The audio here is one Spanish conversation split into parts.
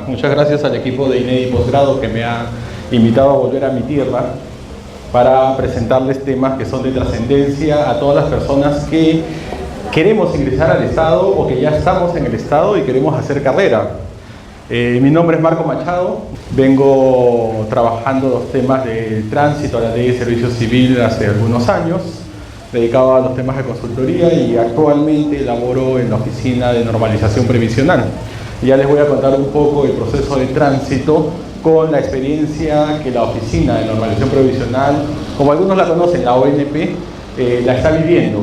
Muchas gracias al equipo de INEDI Posgrado que me ha invitado a volver a mi tierra para presentarles temas que son de trascendencia a todas las personas que queremos ingresar al Estado o que ya estamos en el Estado y queremos hacer carrera. Mi nombre es Marco Machado, vengo trabajando los temas de tránsito a la ley de servicio civil hace algunos años, dedicado a los temas de consultoría, y actualmente laboro en la Oficina de Normalización Previsional. Ya les voy a contar un poco el proceso de tránsito con la experiencia que la Oficina de Normalización Previsional, como algunos la conocen, la ONP, la está viviendo,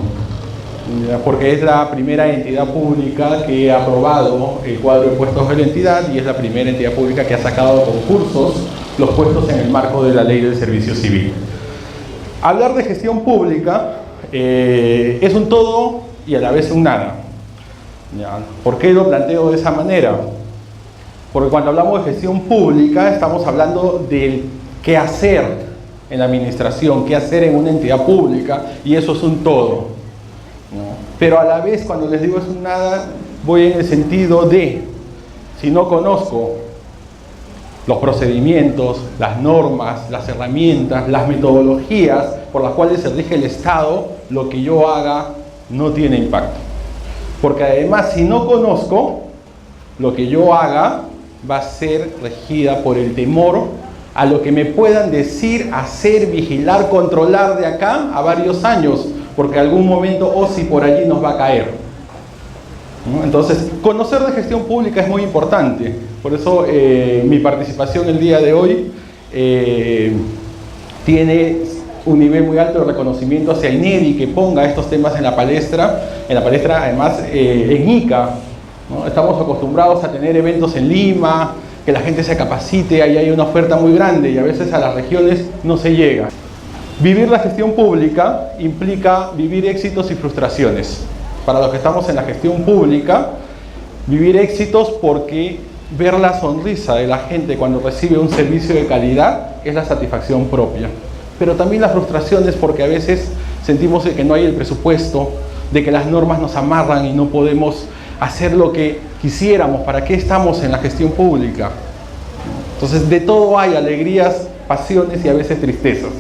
porque es la primera entidad pública que ha aprobado el cuadro de puestos de la entidad y es la primera entidad pública que ha sacado a concursos los puestos en el marco de la ley del servicio civil. Hablar de gestión pública es un todo y a la vez un nada. ¿Ya? ¿Por qué lo planteo de esa manera? Porque cuando hablamos de gestión pública estamos hablando del qué hacer en la administración, qué hacer en una entidad pública, y eso es un todo, ¿no? Pero a la vez, cuando les digo es un nada, voy en el sentido de, si no conozco los procedimientos, las normas, las herramientas, las metodologías por las cuales se rige el Estado, lo que yo haga no tiene impacto. Porque además, si no conozco, lo que yo haga va a ser regida por el temor a lo que me puedan decir, hacer, vigilar, controlar de acá a varios años, porque algún momento o si por allí nos va a caer. Entonces, conocer de gestión pública es muy importante. Por eso mi participación el día de hoy tiene un nivel muy alto de reconocimiento hacia INEDI, que ponga estos temas en la palestra además en ICA, ¿no? Estamos acostumbrados a tener eventos en Lima, que la gente se capacite, ahí hay una oferta muy grande y a veces a las regiones no se llega. Vivir la gestión pública implica vivir éxitos y frustraciones. Para los que estamos en la gestión pública, vivir éxitos porque ver la sonrisa de la gente cuando recibe un servicio de calidad es la satisfacción propia. Pero también las frustraciones porque a veces sentimos que no hay el presupuesto, de que las normas nos amarran y no podemos hacer lo que quisiéramos. ¿Para qué estamos en la gestión pública? Entonces, de todo hay alegrías, pasiones y a veces tristezas.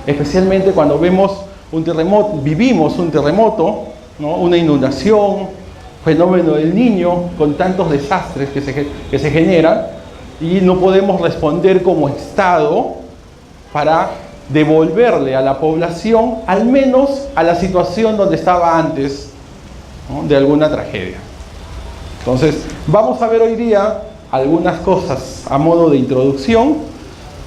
Especialmente cuando vemos un terremoto, vivimos un terremoto, ¿no? Una inundación, fenómeno del Niño, con tantos desastres que se generan, y no podemos responder como Estado para devolverle a la población al menos a la situación donde estaba antes, ¿no? De alguna tragedia. Entonces, vamos a ver hoy día algunas cosas a modo de introducción.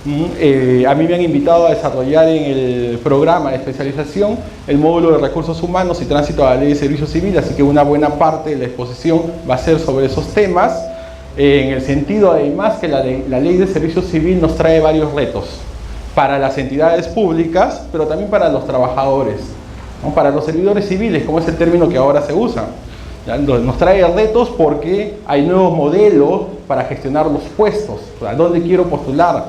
A mí me han invitado a desarrollar en el programa de especialización el módulo de recursos humanos y tránsito a la ley de servicio civil, así que una buena parte de la exposición va a ser sobre esos temas, en el sentido además que la ley de servicio civil nos trae varios retos para las entidades públicas, pero también para los trabajadores, ¿no? Para los servidores civiles, como es el término que ahora se usa. ¿Ya? Nos trae retos porque hay nuevos modelos para gestionar los puestos, ¿a dónde quiero postular?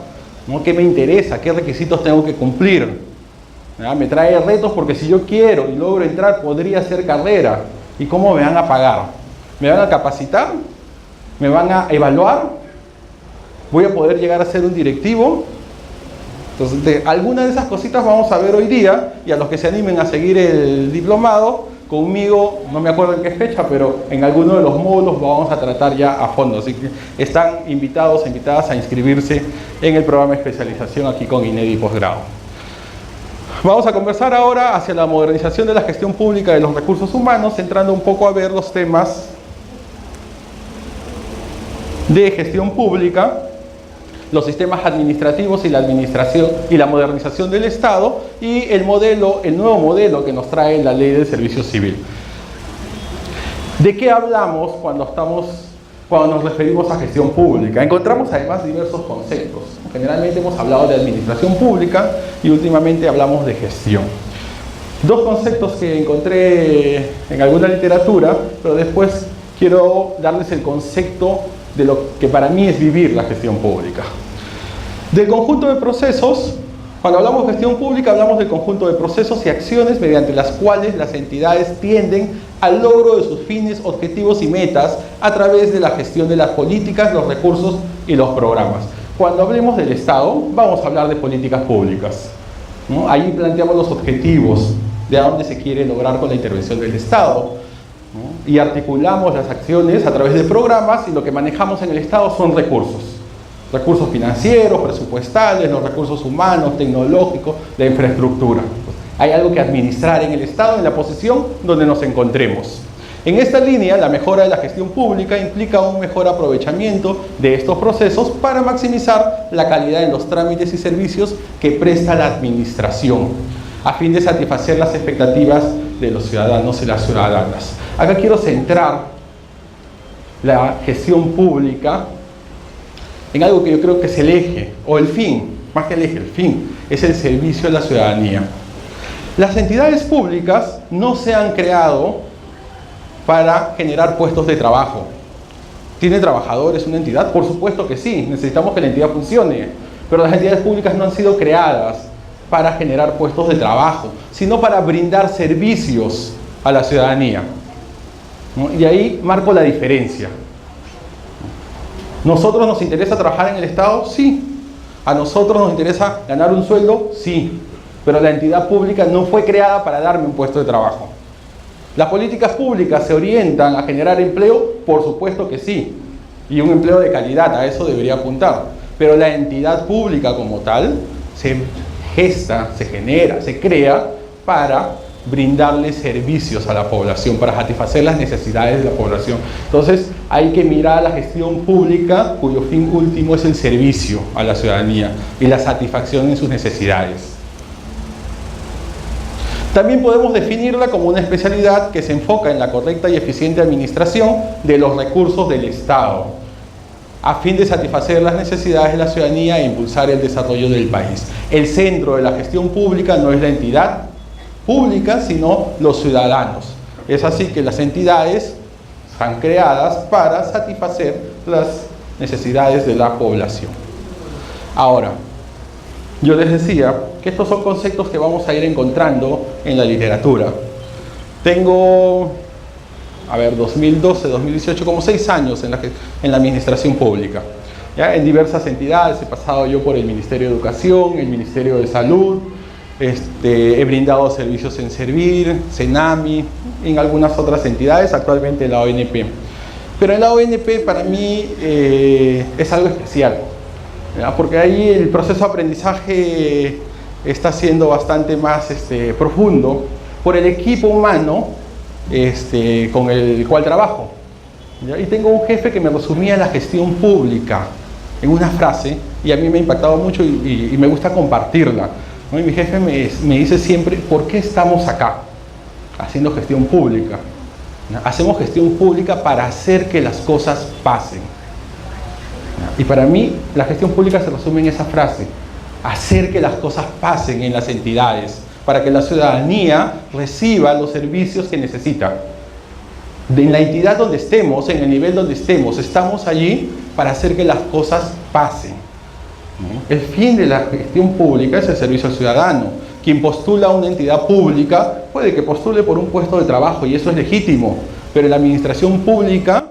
¿No? ¿Qué me interesa? ¿Qué requisitos tengo que cumplir? ¿Ya? Me trae retos porque si yo quiero y logro entrar, podría hacer carrera. ¿Y cómo me van a pagar? ¿Me van a capacitar? ¿Me van a evaluar? ¿Voy a poder llegar a ser un directivo? Entonces, algunas de esas cositas vamos a ver hoy día, y a los que se animen a seguir el diplomado, conmigo, no me acuerdo en qué fecha, pero en alguno de los módulos vamos a tratar ya a fondo. Así que están invitados e invitadas a inscribirse en el programa de especialización aquí con INEDI Posgrado. Vamos a conversar ahora hacia la modernización de la gestión pública de los recursos humanos, entrando un poco a ver los temas de gestión pública, los sistemas administrativos y la administración y la modernización del Estado, y el nuevo modelo que nos trae la ley del servicio civil. ¿De qué hablamos cuando nos referimos a gestión pública? Encontramos además diversos conceptos. Generalmente hemos hablado de administración pública y últimamente hablamos de gestión. Dos conceptos que encontré en alguna literatura, pero después quiero darles el concepto de lo que para mí es vivir la gestión pública. Del conjunto de procesos Cuando hablamos de gestión pública, hablamos del conjunto de procesos y acciones mediante las cuales las entidades tienden al logro de sus fines, objetivos y metas a través de la gestión de las políticas, los recursos y los programas. Cuando hablemos del Estado, vamos a hablar de políticas públicas, ¿no? Ahí planteamos los objetivos de a dónde se quiere lograr con la intervención del Estado, ¿no? Y articulamos las acciones a través de programas, y lo que manejamos en el Estado son recursos. Recursos financieros, presupuestales, los recursos humanos, tecnológicos, de infraestructura. Hay algo que administrar en el Estado, en la posición donde nos encontremos. En esta línea, la mejora de la gestión pública implica un mejor aprovechamiento de estos procesos para maximizar la calidad en los trámites y servicios que presta la administración, a fin de satisfacer las expectativas de los ciudadanos y las ciudadanas. Acá quiero centrar la gestión pública en algo que yo creo que es el eje, o el fin, más que el eje, el fin, es el servicio a la ciudadanía. Las entidades públicas no se han creado para generar puestos de trabajo. ¿Tiene trabajadores una entidad? Por supuesto que sí, necesitamos que la entidad funcione, pero las entidades públicas no han sido creadas para generar puestos de trabajo, sino para brindar servicios a la ciudadanía, ¿no? Y ahí marco la diferencia. ¿Nosotros nos interesa trabajar en el Estado? Sí. ¿A nosotros nos interesa ganar un sueldo? Sí. Pero la entidad pública no fue creada para darme un puesto de trabajo. ¿Las políticas públicas se orientan a generar empleo? Por supuesto que sí. Y un empleo de calidad, a eso debería apuntar. Pero la entidad pública como tal se gesta, se genera, se crea para brindarle servicios a la población, para satisfacer las necesidades de la población. Entonces, hay que mirar la gestión pública, cuyo fin último es el servicio a la ciudadanía y la satisfacción en sus necesidades. También podemos definirla como una especialidad que se enfoca en la correcta y eficiente administración de los recursos del Estado, a fin de satisfacer las necesidades de la ciudadanía e impulsar el desarrollo del país. El centro de la gestión pública no es la entidad pública, sino los ciudadanos. Es así que las entidades están creadas para satisfacer las necesidades de la población. Ahora, yo les decía que estos son conceptos que vamos a ir encontrando en la literatura. Tengo, 2012, 2018, como 6 años en la administración pública. ¿Ya? En diversas entidades, he pasado yo por el Ministerio de Educación, el Ministerio de Salud, he brindado servicios en Servir, Senami, en algunas otras entidades, actualmente en la ONP. Pero en la ONP para mí es algo especial, ¿ya? Porque ahí el proceso de aprendizaje está siendo bastante más profundo por el equipo humano con el cual trabajo, ¿ya? Y tengo un jefe que me resumía la gestión pública en una frase y a mí me ha impactado mucho y me gusta compartirla, ¿no? Y mi jefe me dice siempre: ¿por qué estamos acá haciendo gestión pública? ¿No? Hacemos gestión pública para hacer que las cosas pasen. ¿No? Y para mí la gestión pública se resume en esa frase: hacer que las cosas pasen en las entidades, para que la ciudadanía reciba los servicios que necesita. En la entidad donde estemos, en el nivel donde estemos, estamos allí para hacer que las cosas pasen. El fin de la gestión pública es el servicio al ciudadano. Quien postula a una entidad pública puede que postule por un puesto de trabajo y eso es legítimo, pero en la administración pública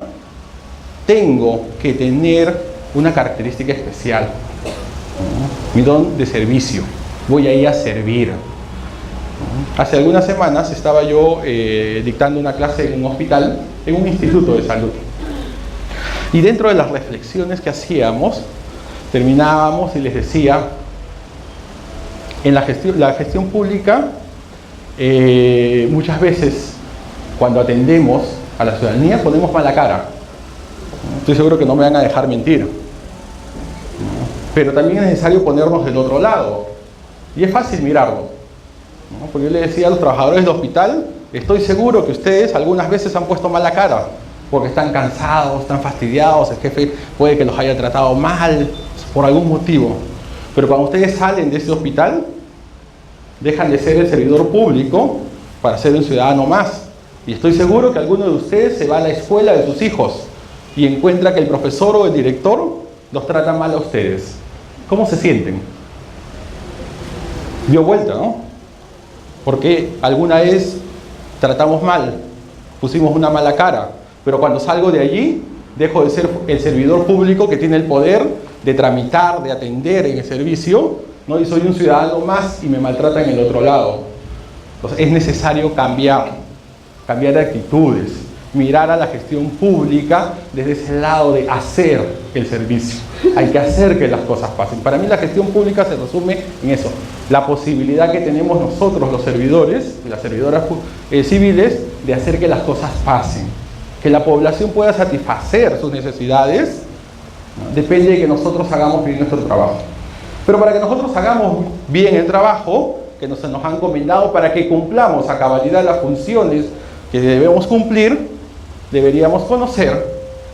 tengo que tener una característica especial, mi don de servicio. Voy a ir a servir. Hace algunas semanas estaba yo dictando una clase en un hospital, en un instituto de salud, y dentro de las reflexiones que hacíamos terminábamos y les decía: en la gestión pública, muchas veces cuando atendemos a la ciudadanía ponemos mala cara. Estoy seguro que no me van a dejar mentir. Pero también es necesario ponernos del otro lado. Y es fácil mirarlo, ¿no? Porque yo le decía a los trabajadores del hospital: estoy seguro que ustedes algunas veces han puesto mala cara, porque están cansados, están fastidiados, el jefe puede que los haya tratado mal por algún motivo. Pero cuando ustedes salen de ese hospital, dejan de ser el servidor público para ser un ciudadano más. Y estoy seguro que alguno de ustedes se va a la escuela de sus hijos y encuentra que el profesor o el director los trata mal a ustedes. ¿Cómo se sienten? dio vuelta, ¿no? Porque alguna vez tratamos mal, pusimos una mala cara, pero cuando salgo de allí, dejo de ser el servidor público que tiene el poder de tramitar, de atender en el servicio, ¿no? Y soy un ciudadano más y me maltratan en el otro lado. Entonces es necesario cambiar de actitudes, mirar a la gestión pública desde ese lado de hacer el servicio. Hay que hacer que las cosas pasen. Para mí la gestión pública se resume en eso, la posibilidad que tenemos nosotros los servidores y las servidoras civiles de hacer que las cosas pasen. Que la población pueda satisfacer sus necesidades, ¿no? Depende de que nosotros hagamos bien nuestro trabajo. Pero para que nosotros hagamos bien el trabajo que nos han encomendado, para que cumplamos a cabalidad las funciones que debemos cumplir, deberíamos conocer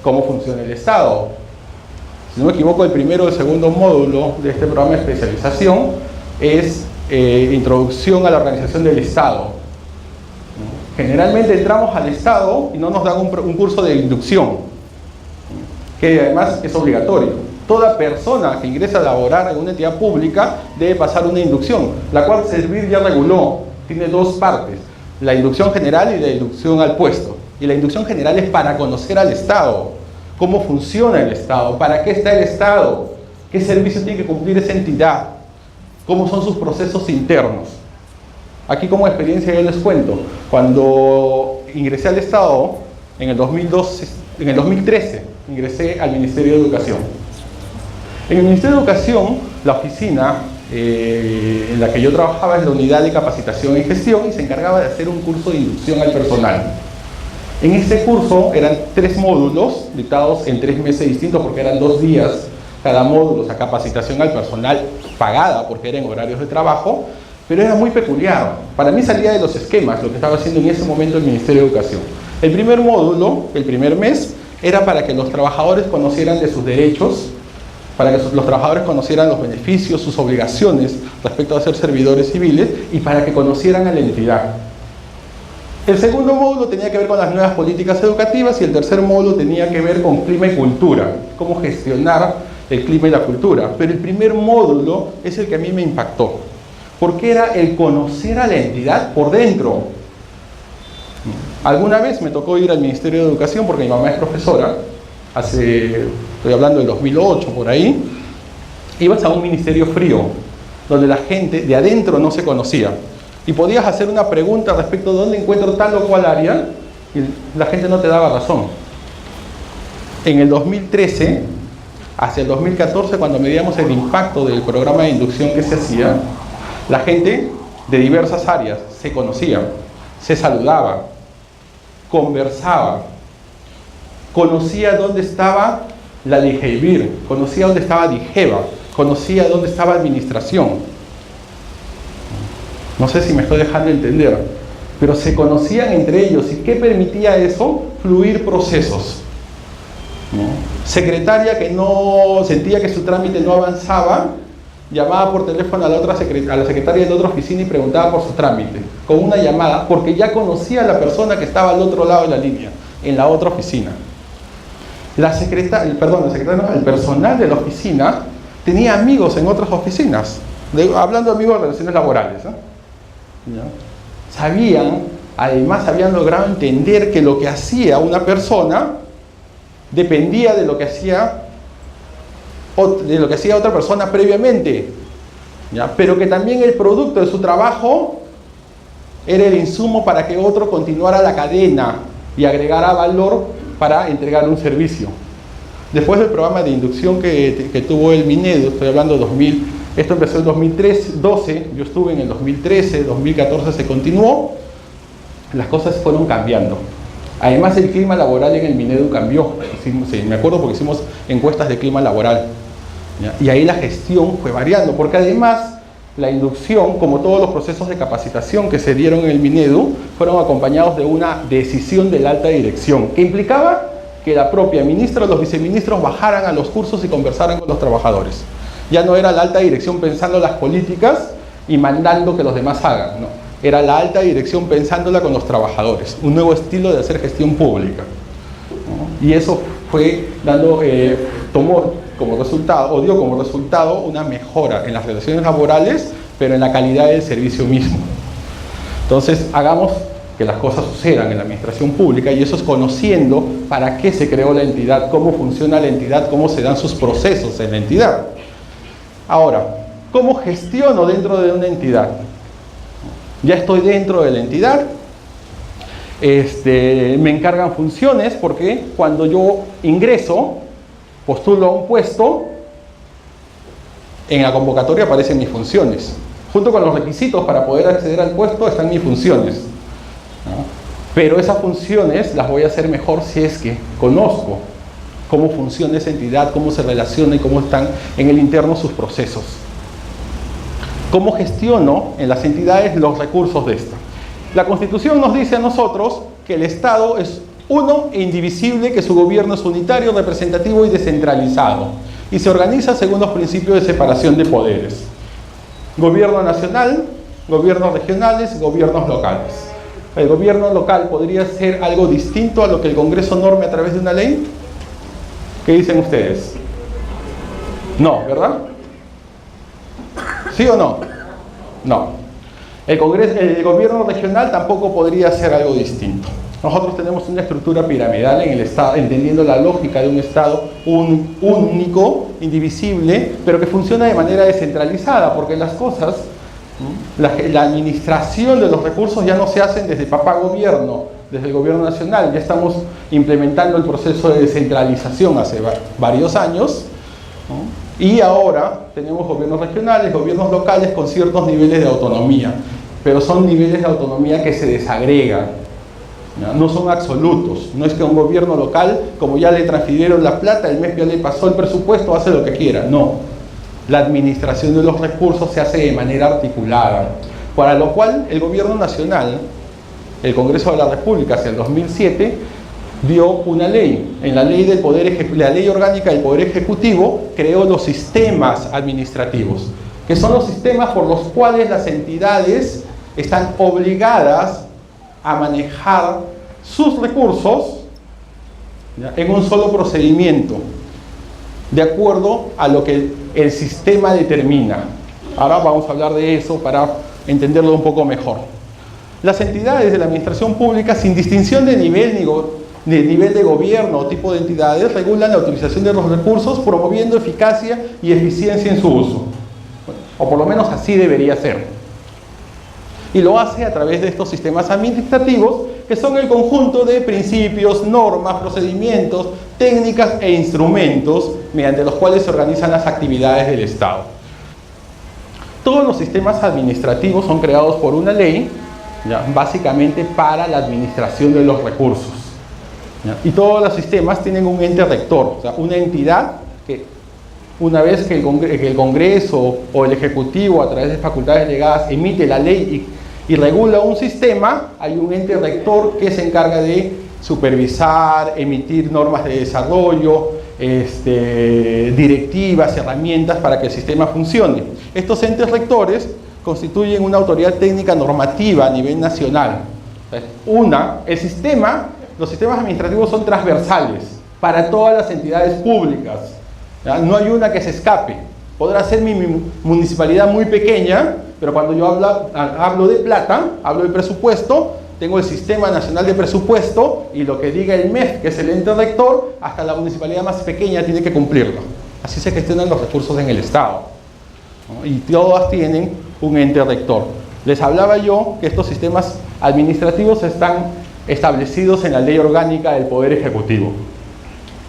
cómo funciona el Estado. Si no me equivoco, el primero o el segundo módulo de este programa de especialización es Introducción a la Organización del Estado. Generalmente entramos al Estado y no nos dan un curso de inducción, que además es obligatorio. Toda persona que ingresa a laborar en una entidad pública debe pasar una inducción, la cual Servir ya reguló. Tiene dos partes, la inducción general y la inducción al puesto. Y la inducción general es para conocer al Estado, cómo funciona el Estado, para qué está el Estado, qué servicios tiene que cumplir esa entidad, cómo son sus procesos internos. Aquí como experiencia yo les cuento, cuando ingresé al Estado en el 2013, ingresé al Ministerio de Educación. En el Ministerio de Educación, la oficina en la que yo trabajaba es la Unidad de Capacitación y Gestión y se encargaba de hacer un curso de inducción al personal. En este curso eran 3 módulos dictados en 3 meses distintos porque eran 2 días cada módulo, o sea, capacitación al personal pagada porque eran horarios de trabajo, pero era muy peculiar. Para mí salía de los esquemas lo que estaba haciendo en ese momento el Ministerio de Educación. El primer módulo, el primer mes, era para que los trabajadores conocieran de sus derechos, para que los trabajadores conocieran los beneficios, sus obligaciones respecto a ser servidores civiles y para que conocieran a la entidad. El segundo módulo tenía que ver con las nuevas políticas educativas y el tercer módulo tenía que ver con clima y cultura, cómo gestionar el clima y la cultura. Pero el primer módulo es el que a mí me impactó, porque era el conocer a la entidad por dentro. Alguna vez me tocó ir al Ministerio de Educación porque mi mamá es profesora, estoy hablando del 2008 por ahí, ibas a un ministerio frío, donde la gente de adentro no se conocía. Y podías hacer una pregunta respecto de dónde encuentro tal o cual área, y la gente no te daba razón. En el 2013, hacia el 2014, cuando medíamos el impacto del programa de inducción que se hacía, la gente de diversas áreas se conocía, se saludaba, conversaba, conocía dónde estaba la DIGEVIR, conocía dónde estaba DIGEVA, conocía dónde estaba administración. No sé si me estoy dejando entender, pero se conocían entre ellos. ¿Y qué permitía eso? Fluir procesos, ¿no? Secretaria que no sentía que su trámite no avanzaba, llamaba por teléfono a la secretaria de la otra oficina y preguntaba por su trámite, con una llamada, porque ya conocía a la persona que estaba al otro lado de la línea, en la otra oficina. El personal de la oficina tenía amigos en otras oficinas, hablando de amigos de relaciones laborales, ¿no? Además habían logrado entender que lo que hacía una persona dependía de lo que hacía otra persona previamente, ¿ya? Pero que también el producto de su trabajo era el insumo para que otro continuara la cadena y agregara valor para entregar un servicio. Después del programa de inducción que tuvo el Minedu, estoy hablando de esto empezó en 2012, yo estuve en el 2013, 2014 se continuó, las cosas fueron cambiando. Además el clima laboral en el Minedu cambió, me acuerdo porque hicimos encuestas de clima laboral, ¿ya? Y ahí la gestión fue variando, porque además la inducción, como todos los procesos de capacitación que se dieron en el Minedu, fueron acompañados de una decisión de la alta dirección, que implicaba que la propia ministra o los viceministros bajaran a los cursos y conversaran con los trabajadores. Ya no era la alta dirección pensando las políticas y mandando que los demás hagan, no. Era la alta dirección pensándola con los trabajadores, un nuevo estilo de hacer gestión pública, ¿no? Y eso fue dio como resultado una mejora en las relaciones laborales, pero en la calidad del servicio mismo. Entonces, hagamos que las cosas sucedan en la administración pública, y eso es conociendo para qué se creó la entidad, cómo funciona la entidad, cómo se dan sus procesos en la entidad. Ahora, ¿cómo gestiono dentro de una entidad? Ya estoy dentro de la entidad, me encargan funciones, porque cuando yo ingreso, postulo a un puesto, en la convocatoria aparecen mis funciones. Junto con los requisitos para poder acceder al puesto están mis funciones, ¿no? Pero esas funciones las voy a hacer mejor si es que conozco cómo funciona esa entidad, cómo se relaciona y cómo están en el interno sus procesos. ¿Cómo gestiono en las entidades los recursos de esta? La Constitución nos dice a nosotros que el Estado es uno e indivisible, que su gobierno es unitario, representativo y descentralizado, y se organiza según los principios de separación de poderes. Gobierno nacional, gobiernos regionales, gobiernos locales. ¿El gobierno local podría ser algo distinto a lo que el Congreso norme a través de una ley? ¿Qué dicen ustedes? No, ¿verdad? ¿Sí o no? No. El gobierno regional tampoco podría ser algo distinto. Nosotros tenemos una estructura piramidal en el Estado, entendiendo la lógica de un Estado único, indivisible, pero que funciona de manera descentralizada, porque las cosas, la administración de los recursos ya no se hacen desde papá gobierno, desde el gobierno nacional. Ya estamos implementando el proceso de descentralización hace varios años, ¿no? Y ahora tenemos gobiernos regionales, gobiernos locales con ciertos niveles de autonomía, pero son niveles de autonomía que se desagregan. No son absolutos. No es que un gobierno local, como ya le transfirieron la plata, el mes ya le pasó el presupuesto, hace lo que quiera. No. La administración de los recursos se hace de manera articulada, para lo cual el gobierno nacional, el Congreso de la República, hacia el 2007, dio una ley. En la ley la ley orgánica del Poder Ejecutivo creó los sistemas administrativos, que son los sistemas por los cuales las entidades están obligadas a manejar sus recursos, ¿ya?, en un solo procedimiento, de acuerdo a lo que el sistema determina. Ahora vamos a hablar de eso para entenderlo un poco mejor. Las entidades de la administración pública, sin distinción de nivel de gobierno o tipo de entidades, regulan la utilización de los recursos, promoviendo eficacia y eficiencia en su uso. O por lo menos así debería ser. Y lo hace a través de estos sistemas administrativos, que son el conjunto de principios, normas, procedimientos, técnicas e instrumentos mediante los cuales se organizan las actividades del Estado. Todos los sistemas administrativos son creados por una ley, ¿ya?, básicamente para la administración de los recursos, ¿ya? Y todos los sistemas tienen un ente rector, o sea, una entidad que, una vez que el Congreso o el Ejecutivo, a través de facultades delegadas, emite la ley y regula un sistema, hay un ente rector que se encarga de supervisar, emitir normas de desarrollo, directivas, herramientas para que el sistema funcione. Estos entes rectores constituyen una autoridad técnica normativa a nivel nacional. Los sistemas administrativos son transversales para todas las entidades públicas, ¿ya? No hay una que se escape. Podrá ser mi municipalidad muy pequeña, pero cuando yo hablo de plata, hablo de presupuesto, tengo el Sistema Nacional de Presupuesto, y lo que diga el MEF, que es el ente rector, hasta la municipalidad más pequeña tiene que cumplirlo. Así se gestionan los recursos en el Estado, ¿no? Y todas tienen un ente rector. Les hablaba yo que estos sistemas administrativos están establecidos en la Ley Orgánica del Poder Ejecutivo.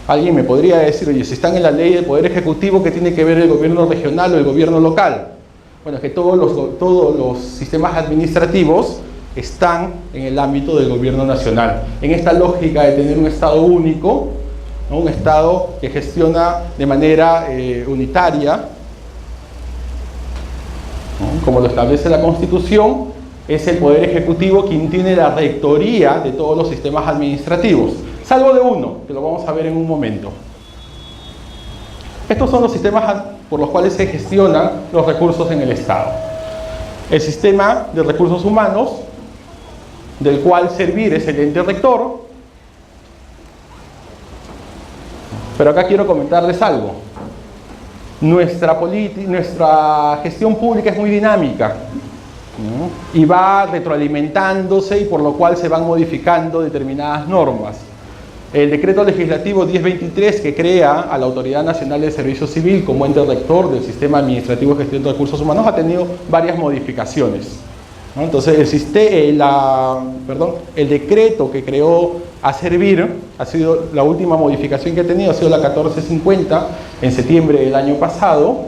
Alguien me podría decir, oye, si están en la Ley del Poder Ejecutivo, ¿qué tiene que ver el gobierno regional o el gobierno local? Bueno, es que todos los sistemas administrativos están en el ámbito del gobierno nacional. En esta lógica de tener un Estado único, ¿no?, un Estado que gestiona de manera unitaria, ¿no?, como lo establece la Constitución, es el Poder Ejecutivo quien tiene la rectoría de todos los sistemas administrativos, salvo de uno, que lo vamos a ver en un momento. Estos son los sistemas por los cuales se gestionan los recursos en el Estado. El sistema de recursos humanos, del cual Servir es el ente rector. Pero acá quiero comentarles algo. nuestra gestión pública es muy dinámica, ¿no? Y va retroalimentándose y por lo cual se van modificando determinadas normas. El decreto legislativo 1023 que crea a la Autoridad Nacional de Servicio Civil como ente rector del Sistema Administrativo de Gestión de Recursos Humanos ha tenido varias modificaciones, ¿no? Entonces el decreto que creó ASERVIR ha sido la última modificación que ha tenido, ha sido la 1450 en septiembre del año pasado.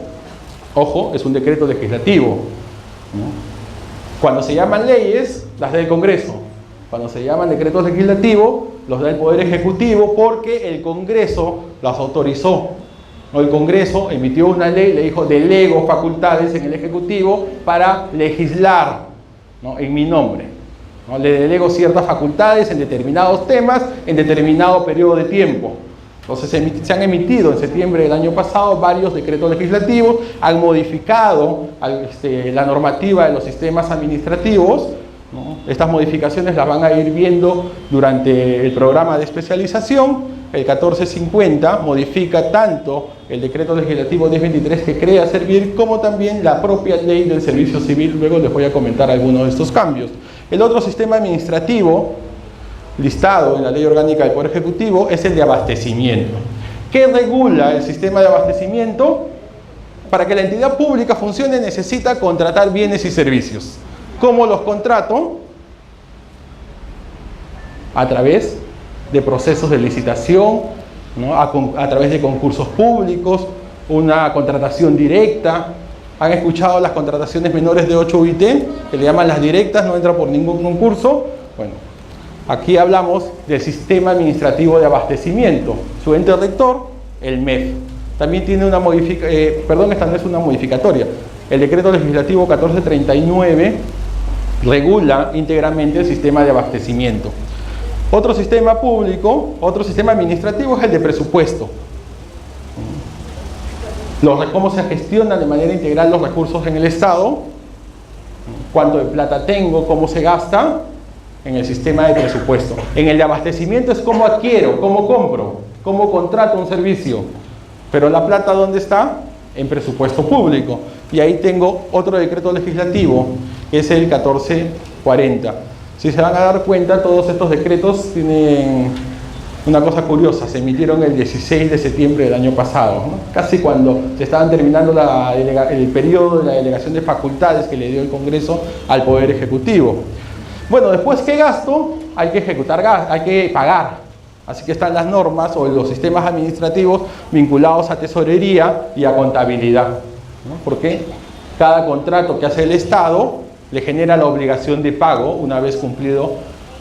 Ojo, es un decreto legislativo, ¿no? Cuando se llaman leyes, las da el Congreso. Cuando se llaman decretos legislativos, los da el Poder Ejecutivo porque el Congreso las autorizó. El Congreso emitió una ley, le dijo, delego facultades en el Ejecutivo para legislar, ¿no?, en mi nombre, ¿no? Le delego ciertas facultades en determinados temas, en determinado periodo de tiempo. Entonces se han emitido en septiembre del año pasado varios decretos legislativos, han modificado la normativa de los sistemas administrativos, ¿no? Estas modificaciones las van a ir viendo durante el programa de especialización. El 1450 modifica tanto el decreto legislativo 1023 que crea ASERVIR como también la propia ley del servicio civil. Luego les voy a comentar algunos de estos cambios. El otro sistema administrativo listado en la Ley Orgánica del Poder Ejecutivo es el de abastecimiento. ¿Qué regula el sistema de abastecimiento? Para que la entidad pública funcione necesita contratar bienes y servicios. ¿Cómo los contrato? A través de procesos de licitación, ¿no? A través de concursos públicos, una contratación directa. ¿Han escuchado las contrataciones menores de 8 UIT? Que le llaman las directas, no entra por ningún concurso. Bueno, aquí hablamos del sistema administrativo de abastecimiento. Su ente rector, el MEF. También tiene una modificación, esta no es una modificatoria. El decreto legislativo 1439 regula íntegramente el sistema de abastecimiento. Otro sistema público, otro sistema administrativo es el de presupuesto. Cómo se gestionan de manera integral los recursos en el Estado, cuánto de plata tengo, cómo se gasta en el sistema de presupuesto. En el de abastecimiento es cómo adquiero, cómo compro, cómo contrato un servicio. Pero la plata, ¿dónde está? En presupuesto público. Y ahí tengo otro decreto legislativo, que es el 1440. Si se van a dar cuenta, todos estos decretos tienen una cosa curiosa. Se emitieron el 16 de septiembre del año pasado, ¿no? Casi cuando se estaban terminando el periodo de la delegación de facultades que le dio el Congreso al Poder Ejecutivo. Bueno, después que gasto, hay que ejecutar, hay que pagar. Así que están las normas o los sistemas administrativos vinculados a tesorería y a contabilidad, ¿no? Porque cada contrato que hace el Estado le genera la obligación de pago una vez cumplido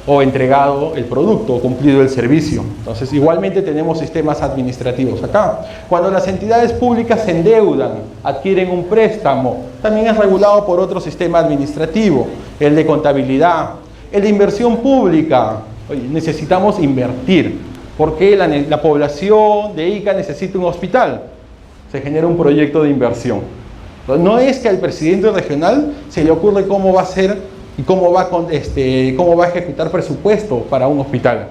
o entregado el producto o cumplido el servicio. Entonces, igualmente tenemos sistemas administrativos acá. Cuando las entidades públicas se endeudan, adquieren un préstamo, también es regulado por otro sistema administrativo, el de contabilidad, el de inversión pública. Oye, necesitamos invertir, porque la población de Ica necesita un hospital. Se genera un proyecto de inversión. No es que al presidente regional se le ocurre cómo va a hacer y cómo va a ejecutar presupuesto para un hospital.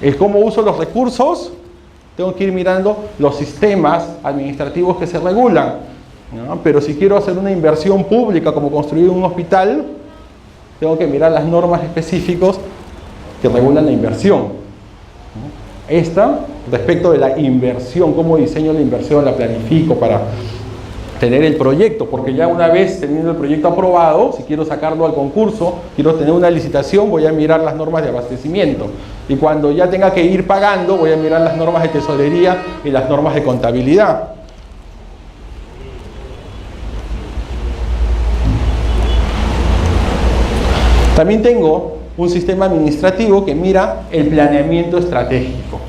El cómo uso los recursos, tengo que ir mirando los sistemas administrativos que se regulan, ¿no? Pero si quiero hacer una inversión pública como construir un hospital, tengo que mirar las normas específicas que regulan la inversión, ¿no? Esta, respecto de la inversión, cómo diseño la inversión, la planifico para tener el proyecto, porque ya una vez teniendo el proyecto aprobado, si quiero sacarlo al concurso, quiero tener una licitación, voy a mirar las normas de abastecimiento. Y cuando ya tenga que ir pagando, voy a mirar las normas de tesorería y las normas de contabilidad. También tengo un sistema administrativo que mira el planeamiento estratégico.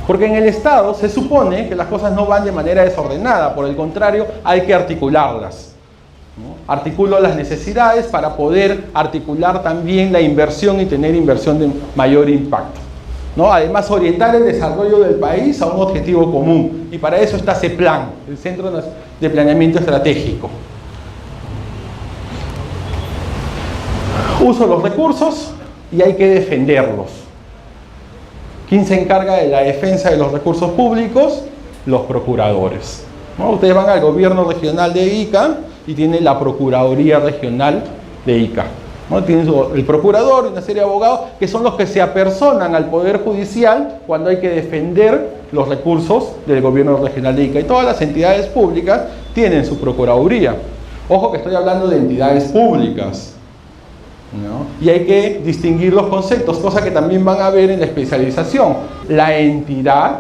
Porque en el Estado se supone que las cosas no van de manera desordenada, por el contrario, hay que articularlas, ¿no? Articulo las necesidades para poder articular también la inversión y tener inversión de mayor impacto, ¿no? Además, orientar el desarrollo del país a un objetivo común. Y para eso está CEPLAN, el Centro de Planeamiento Estratégico. Uso los recursos y hay que defenderlos. ¿Quién se encarga de la defensa de los recursos públicos? los procuradores, ¿no? Ustedes van al gobierno regional de Ica y tienen la Procuraduría Regional de Ica, ¿no? Tienen el procurador y una serie de abogados que son los que se apersonan al Poder Judicial cuando hay que defender los recursos del gobierno regional de Ica. Y todas las entidades públicas tienen su procuraduría. Ojo que estoy hablando de entidades públicas, ¿no? Y hay que distinguir los conceptos, cosa que también van a ver en la especialización. La entidad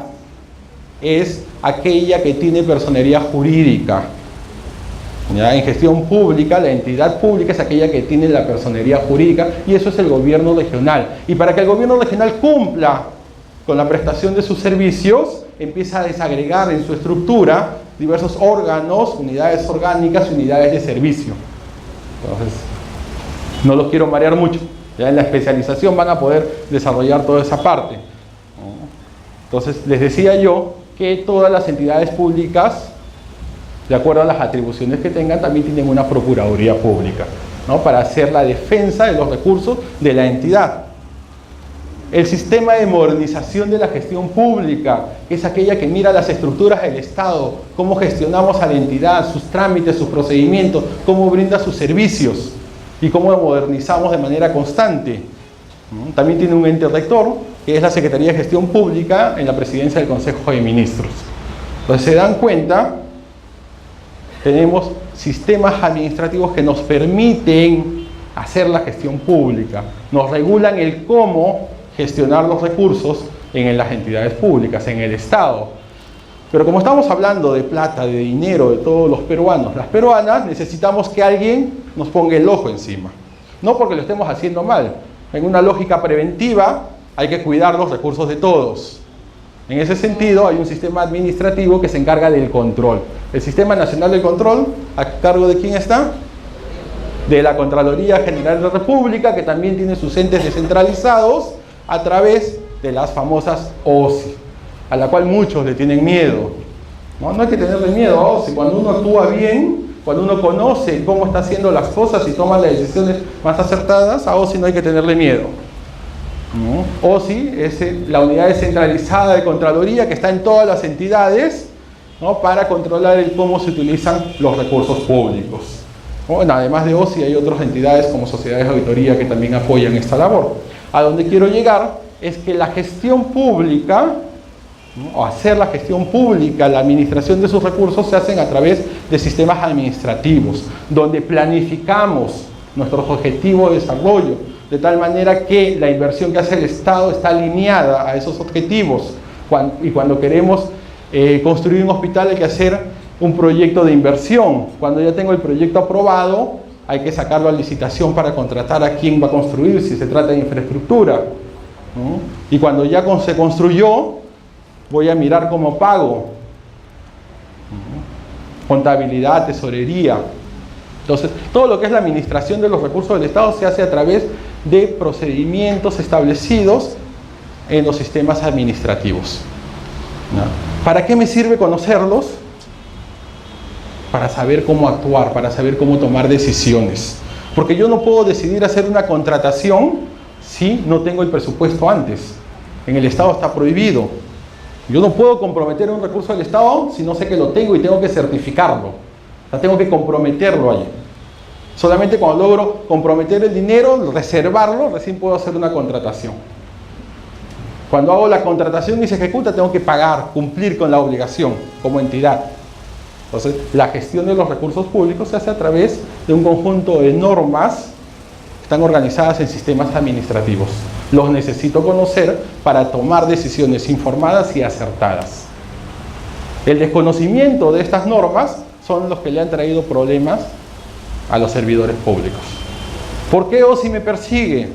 es aquella que tiene personería jurídica. ¿Ya? En gestión pública, la entidad pública es aquella que tiene la personería jurídica, y eso es el gobierno regional. Y para que el gobierno regional cumpla con la prestación de sus servicios, empieza a desagregar en su estructura diversos órganos, unidades orgánicas y unidades de servicio. Entonces, no los quiero marear mucho. Ya en la especialización van a poder desarrollar toda esa parte. Entonces, les decía yo que todas las entidades públicas, de acuerdo a las atribuciones que tengan, también tienen una procuraduría pública, ¿no? Para hacer la defensa de los recursos de la entidad. El sistema de modernización de la gestión pública, que es aquella que mira las estructuras del Estado, cómo gestionamos a la entidad, sus trámites, sus procedimientos, cómo brinda sus servicios y cómo lo modernizamos de manera constante. También tiene un ente rector, que es la Secretaría de Gestión Pública en la Presidencia del Consejo de Ministros. Entonces, se dan cuenta, tenemos sistemas administrativos que nos permiten hacer la gestión pública, nos regulan el cómo gestionar los recursos en las entidades públicas, en el Estado. Pero como estamos hablando de plata, de dinero, de todos los peruanos, las peruanas, necesitamos que alguien nos ponga el ojo encima. No porque lo estemos haciendo mal. En una lógica preventiva hay que cuidar los recursos de todos. En ese sentido, hay un sistema administrativo que se encarga del control. El Sistema Nacional de Control, ¿a cargo de quién está? De la Contraloría General de la República, que también tiene sus entes descentralizados a través de las famosas OSI, a la cual muchos le tienen miedo. No hay que tenerle miedo a OSI. Cuando uno actúa bien, cuando uno conoce cómo está haciendo las cosas y toma las decisiones más acertadas, a OSI no hay que tenerle miedo. OSI es la unidad descentralizada de Contraloría que está en todas las entidades, ¿no? Para controlar cómo se utilizan los recursos públicos. Bueno, además de OSI hay otras entidades como sociedades de auditoría que también apoyan esta labor. A donde quiero llegar es que la gestión pública, ¿no? O hacer la gestión pública, la administración de sus recursos, se hacen a través de sistemas administrativos, donde planificamos nuestros objetivos de desarrollo, de tal manera que la inversión que hace el Estado está alineada a esos objetivos. Y cuando queremos construir un hospital hay que hacer un proyecto de inversión. Cuando ya tengo el proyecto aprobado, hay que sacarlo a licitación para contratar a quién va a construir, si se trata de infraestructura, ¿no? Y cuando ya se construyó, voy a mirar cómo pago, ¿no? Contabilidad, tesorería. Entonces, todo lo que es la administración de los recursos del Estado se hace a través de procedimientos establecidos en los sistemas administrativos, ¿no? ¿Para qué me sirve conocerlos? Para saber cómo actuar, para saber cómo tomar decisiones. Porque yo no puedo decidir hacer una contratación si no tengo el presupuesto antes. En el Estado está prohibido. Yo no puedo comprometer un recurso del Estado si no sé que lo tengo y tengo que certificarlo. O sea, tengo que comprometerlo allí. Solamente cuando logro comprometer el dinero, reservarlo, recién puedo hacer una contratación. Cuando hago la contratación y se ejecuta, tengo que pagar, cumplir con la obligación como entidad. Entonces, la gestión de los recursos públicos se hace a través de un conjunto de normas que están organizadas en sistemas administrativos. Los necesito conocer para tomar decisiones informadas y acertadas. El desconocimiento de estas normas son los que le han traído problemas a los servidores públicos. ¿Por qué OSI me persigue?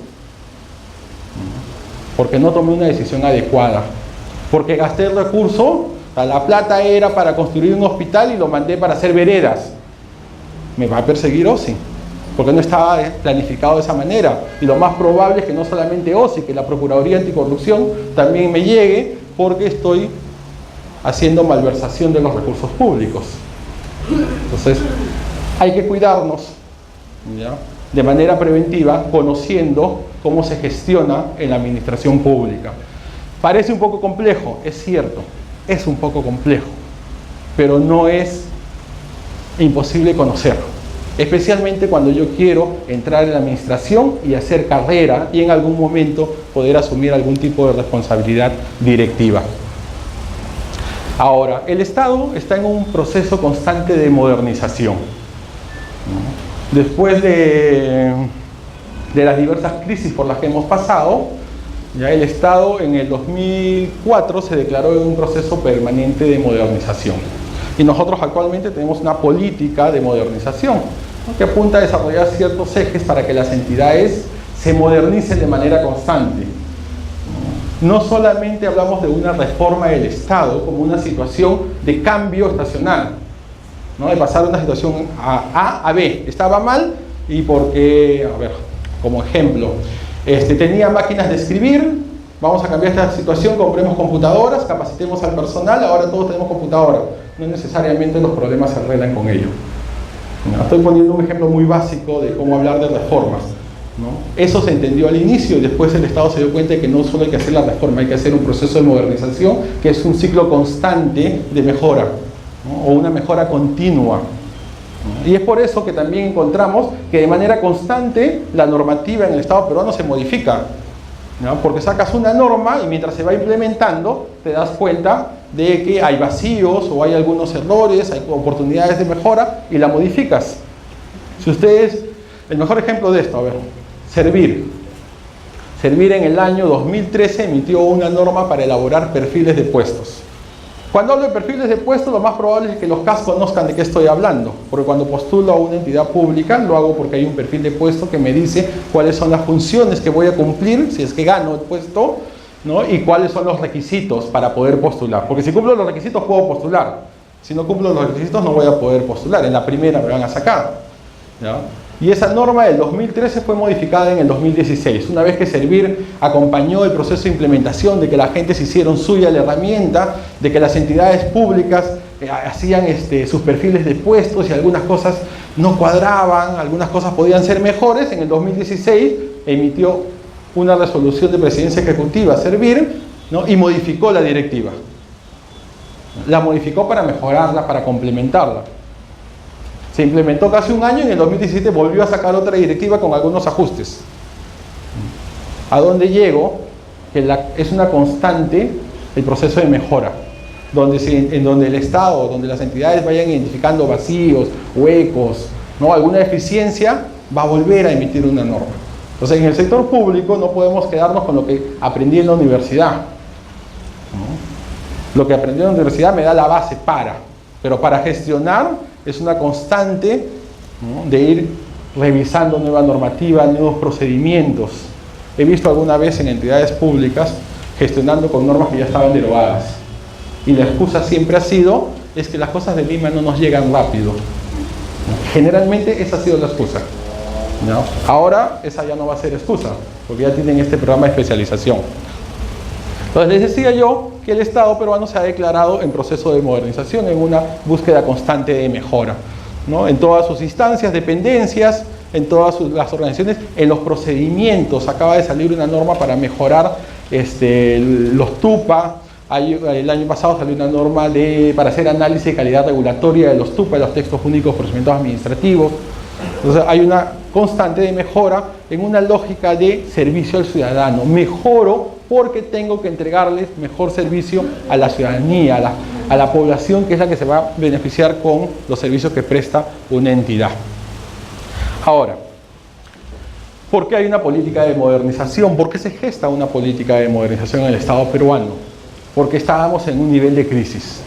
Porque no tomé una decisión adecuada. Porque gasté el recurso. La plata era para construir un hospital y lo mandé para hacer veredas. Me va a perseguir OSI, porque no estaba planificado de esa manera. Y lo más probable es que no solamente OSI, que la Procuraduría Anticorrupción también me llegue, porque estoy haciendo malversación de los recursos públicos. Entonces, hay que cuidarnos, ¿ya? De manera preventiva, conociendo cómo se gestiona en la administración pública. Parece un poco complejo, es cierto. Es un poco complejo, pero no es imposible conocer, especialmente cuando yo quiero entrar en la administración y hacer carrera y en algún momento poder asumir algún tipo de responsabilidad directiva. Ahora, el Estado está en un proceso constante de modernización. Después de las diversas crisis por las que hemos pasado, ya el Estado en el 2004 se declaró en un proceso permanente de modernización. Y nosotros actualmente tenemos una política de modernización, ¿no?, que apunta a desarrollar ciertos ejes para que las entidades se modernicen de manera constante. No solamente hablamos de una reforma del Estado como una situación de cambio estacional, ¿no?, de pasar de una situación A a B. Estaba mal y porque, a ver, como ejemplo, tenía máquinas de escribir, vamos a cambiar esta situación, compremos computadoras, capacitemos al personal, ahora todos tenemos computadora. No necesariamente los problemas se arreglan con ello. ¿No? Estoy poniendo un ejemplo muy básico de cómo hablar de reformas, ¿no? Eso se entendió al inicio y después el Estado se dio cuenta de que no solo hay que hacer la reforma, hay que hacer un proceso de modernización que es un ciclo constante de mejora, ¿no?, o una mejora continua. Y es por eso que también encontramos que de manera constante la normativa en el Estado peruano se modifica, ¿no?, porque sacas una norma y mientras se va implementando te das cuenta de que hay vacíos o hay algunos errores, hay oportunidades de mejora y la modificas. Si ustedes, el mejor ejemplo de esto, a ver, Servir en el año 2013 emitió una norma para elaborar perfiles de puestos. Cuando hablo de perfiles de puestos, lo más probable es que los CAS conozcan de qué estoy hablando, porque cuando postulo a una entidad pública, lo hago porque hay un perfil de puesto que me dice cuáles son las funciones que voy a cumplir, si es que gano el puesto, ¿no?, y cuáles son los requisitos para poder postular. Porque si cumplo los requisitos, puedo postular. Si no cumplo los requisitos, no voy a poder postular. En la primera me van a sacar, ¿ya? Y esa norma del 2013 fue modificada en el 2016, una vez que Servir acompañó el proceso de implementación, de que la gente se hicieron suya la herramienta, de que las entidades públicas hacían sus perfiles de puestos y algunas cosas no cuadraban, algunas cosas podían ser mejores. En el 2016 emitió una resolución de presidencia ejecutiva, Servir, ¿no?, y modificó la directiva. La modificó para mejorarla, para complementarla. Se implementó casi un año y en el 2017 volvió a sacar otra directiva con algunos ajustes. ¿A dónde llego? Que es una constante el proceso de mejora, en donde el Estado, donde las entidades vayan identificando vacíos, huecos, ¿no?, alguna deficiencia, va a volver a emitir una norma. Entonces, en el sector público no podemos quedarnos con lo que aprendí en la universidad, ¿no? Lo que aprendí en la universidad me da la base pero para gestionar es una constante, ¿no?, de ir revisando nueva normativa, nuevos procedimientos. He visto alguna vez en entidades públicas gestionando con normas que ya estaban derogadas. Y la excusa siempre ha sido, es que las cosas de Lima no nos llegan rápido. Generalmente esa ha sido la excusa, ¿no? Ahora esa ya no va a ser excusa, porque ya tienen este programa de especialización. Entonces les decía yo que el Estado peruano se ha declarado en proceso de modernización, en una búsqueda constante de mejora, ¿no?, en todas sus instancias, dependencias, en todas las organizaciones, en los procedimientos. Acaba de salir una norma para mejorar los TUPA. El año pasado salió una norma para hacer análisis de calidad regulatoria de los TUPA, de los textos únicos de procedimientos administrativos. Entonces hay una constante de mejora en una lógica de servicio al ciudadano. Mejoro porque tengo que entregarles mejor servicio a la ciudadanía, a la población, que es la que se va a beneficiar con los servicios que presta una entidad. Ahora, ¿por qué hay una política de modernización? ¿Por qué se gesta una política de modernización en el Estado peruano? Porque estábamos en un nivel de crisis,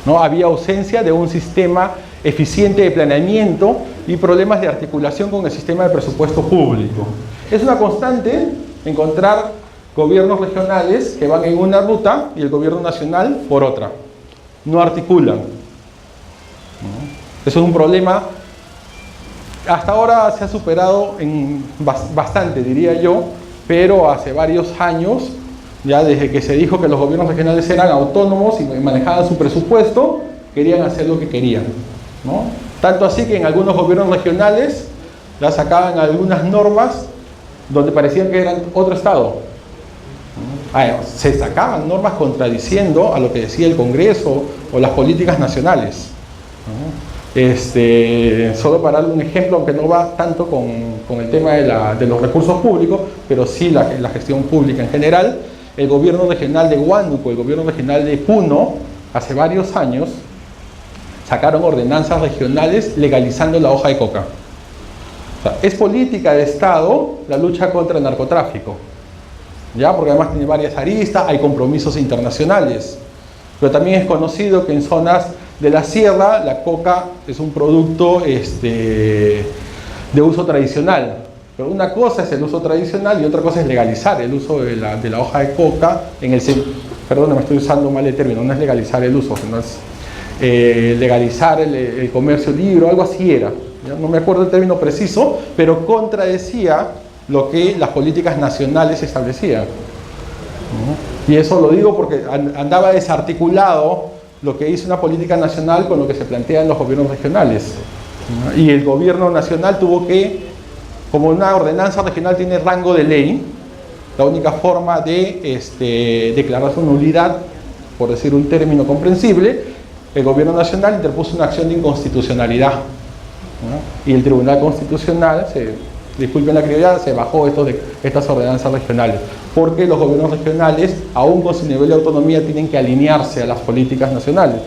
¿no? Había ausencia de un sistema eficiente de planeamiento y problemas de articulación con el sistema de presupuesto público. Es una constante encontrar gobiernos regionales que van en una ruta y el gobierno nacional por otra. No articulan. Eso es un problema. Hasta ahora se ha superado bastante, diría yo, pero hace varios años, ya desde que se dijo que los gobiernos regionales eran autónomos y manejaban su presupuesto, querían hacer lo que querían, ¿no? Tanto así que en algunos gobiernos regionales ya sacaban algunas normas donde parecían que eran otro estado. Se sacaban normas contradiciendo a lo que decía el Congreso o las políticas nacionales, ¿no? Solo para darle un ejemplo, aunque no va tanto con el tema de los recursos públicos, pero sí la gestión pública en general. El gobierno regional de Huánuco, el gobierno regional de Puno, hace varios años, sacaron ordenanzas regionales legalizando la hoja de coca. O sea, es política de Estado la lucha contra el narcotráfico, ¿ya? Porque además tiene varias aristas, hay compromisos internacionales. Pero también es conocido que en zonas de la sierra la coca es un producto de uso tradicional. Pero una cosa es el uso tradicional y otra cosa es legalizar el uso de la hoja de coca en el... Perdón, me estoy usando mal el término, no es legalizar el uso, sino es legalizar el comercio libre, algo así era. ¿Ya? No me acuerdo el término preciso, pero contradecía lo que las políticas nacionales establecían. ¿No? Y eso lo digo porque andaba desarticulado lo que hizo una política nacional con lo que se plantea en los gobiernos regionales. ¿No? Y el gobierno nacional tuvo que, como una ordenanza regional tiene rango de ley, la única forma de declarar su nulidad, por decir un término comprensible, el gobierno nacional interpuso una acción de inconstitucionalidad, ¿no? Y el Tribunal Constitucional, disculpen la criollada, se bajó estas ordenanzas regionales, porque los gobiernos regionales, aún con su nivel de autonomía, tienen que alinearse a las políticas nacionales.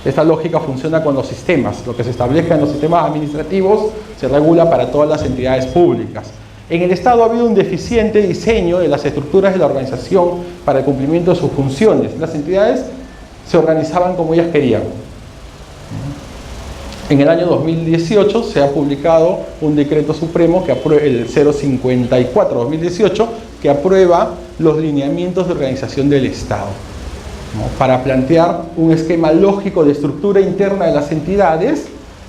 Esta lógica funciona con los sistemas. Lo que se establezca en los sistemas administrativos se regula para todas las entidades públicas. En el Estado ha habido un deficiente diseño de las estructuras de la organización para el cumplimiento de sus funciones. Las entidades se organizaban como ellas querían. En el año 2018 se ha publicado un decreto supremo, el 054-2018, que aprueba los lineamientos de organización del Estado, ¿no? Para plantear un esquema lógico de estructura interna de las entidades,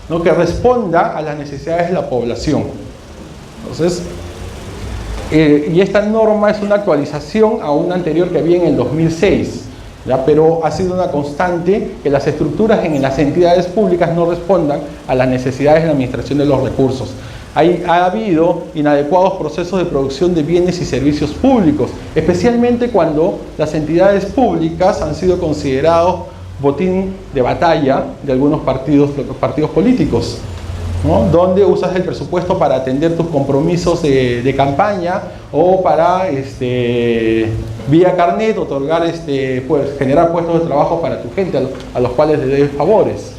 ¿no? Que responda a las necesidades de la población. Entonces, y esta norma es una actualización a una anterior que había en el 2006, ¿ya? Pero ha sido una constante que las estructuras en las entidades públicas no respondan a las necesidades de la administración de los recursos. Ha habido inadecuados procesos de producción de bienes y servicios públicos, especialmente cuando las entidades públicas han sido considerados botín de batalla de algunos partidos políticos, ¿no? Donde usas el presupuesto para atender tus compromisos de campaña o para, vía carnet, otorgar, pues, generar puestos de trabajo para tu gente, a los cuales le debes favores.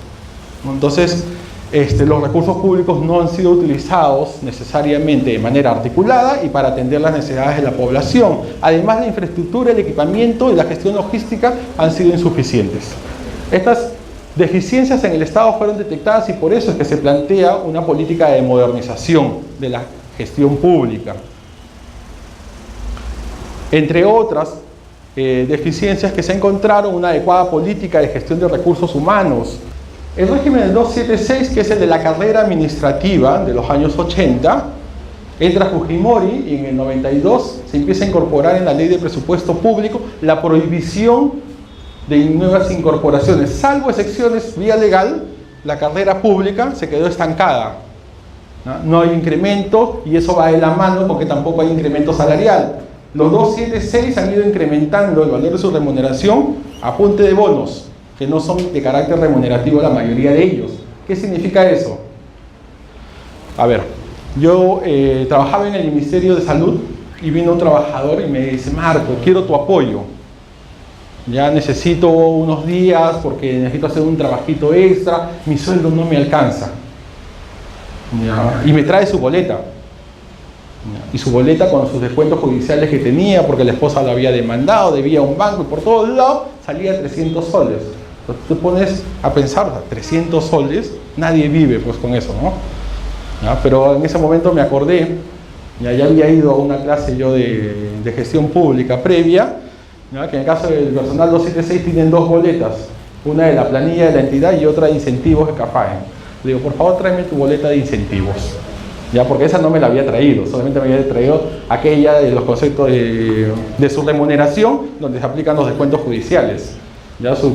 Entonces, los recursos públicos no han sido utilizados necesariamente de manera articulada y para atender las necesidades de la población. Además, la infraestructura, el equipamiento y la gestión logística han sido insuficientes. Estas deficiencias en el Estado fueron detectadas y por eso es que se plantea una política de modernización de la gestión pública. Entre otras deficiencias que se encontraron, una adecuada política de gestión de recursos humanos. El régimen del 276, que es el de la carrera administrativa de los años 80, entra Fujimori y en el 92 se empieza a incorporar en la ley de presupuesto público la prohibición de nuevas incorporaciones. Salvo excepciones vía legal, la carrera pública se quedó estancada. No hay incremento y eso va de la mano porque tampoco hay incremento salarial. Los 276 han ido incrementando el valor de su remuneración a punta de bonos, que no son de carácter remunerativo la mayoría de ellos. ¿Qué significa eso? A ver, yo trabajaba en el Ministerio de Salud y vino un trabajador y me dice: Marco, quiero tu apoyo. Ya necesito unos días porque necesito hacer un trabajito extra, mi sueldo no me alcanza. Ya. Y me trae su boleta. Y su boleta con sus descuentos judiciales que tenía porque la esposa lo había demandado, debía a un banco y por todos lados salía 300 soles. Entonces tú pones a pensar, 300 soles, nadie vive pues con eso, ¿no? ¿Ya? Pero en ese momento me acordé, ya había ido a una clase yo de gestión pública previa, ¿ya? Que en el caso del personal 276 tienen dos boletas, una de la planilla de la entidad y otra de incentivos de CAFAE. Le digo, por favor tráeme tu boleta de incentivos. Ya, porque esa no me la había traído, solamente me había traído aquella de los conceptos de su remuneración, donde se aplican los descuentos judiciales. Ya sus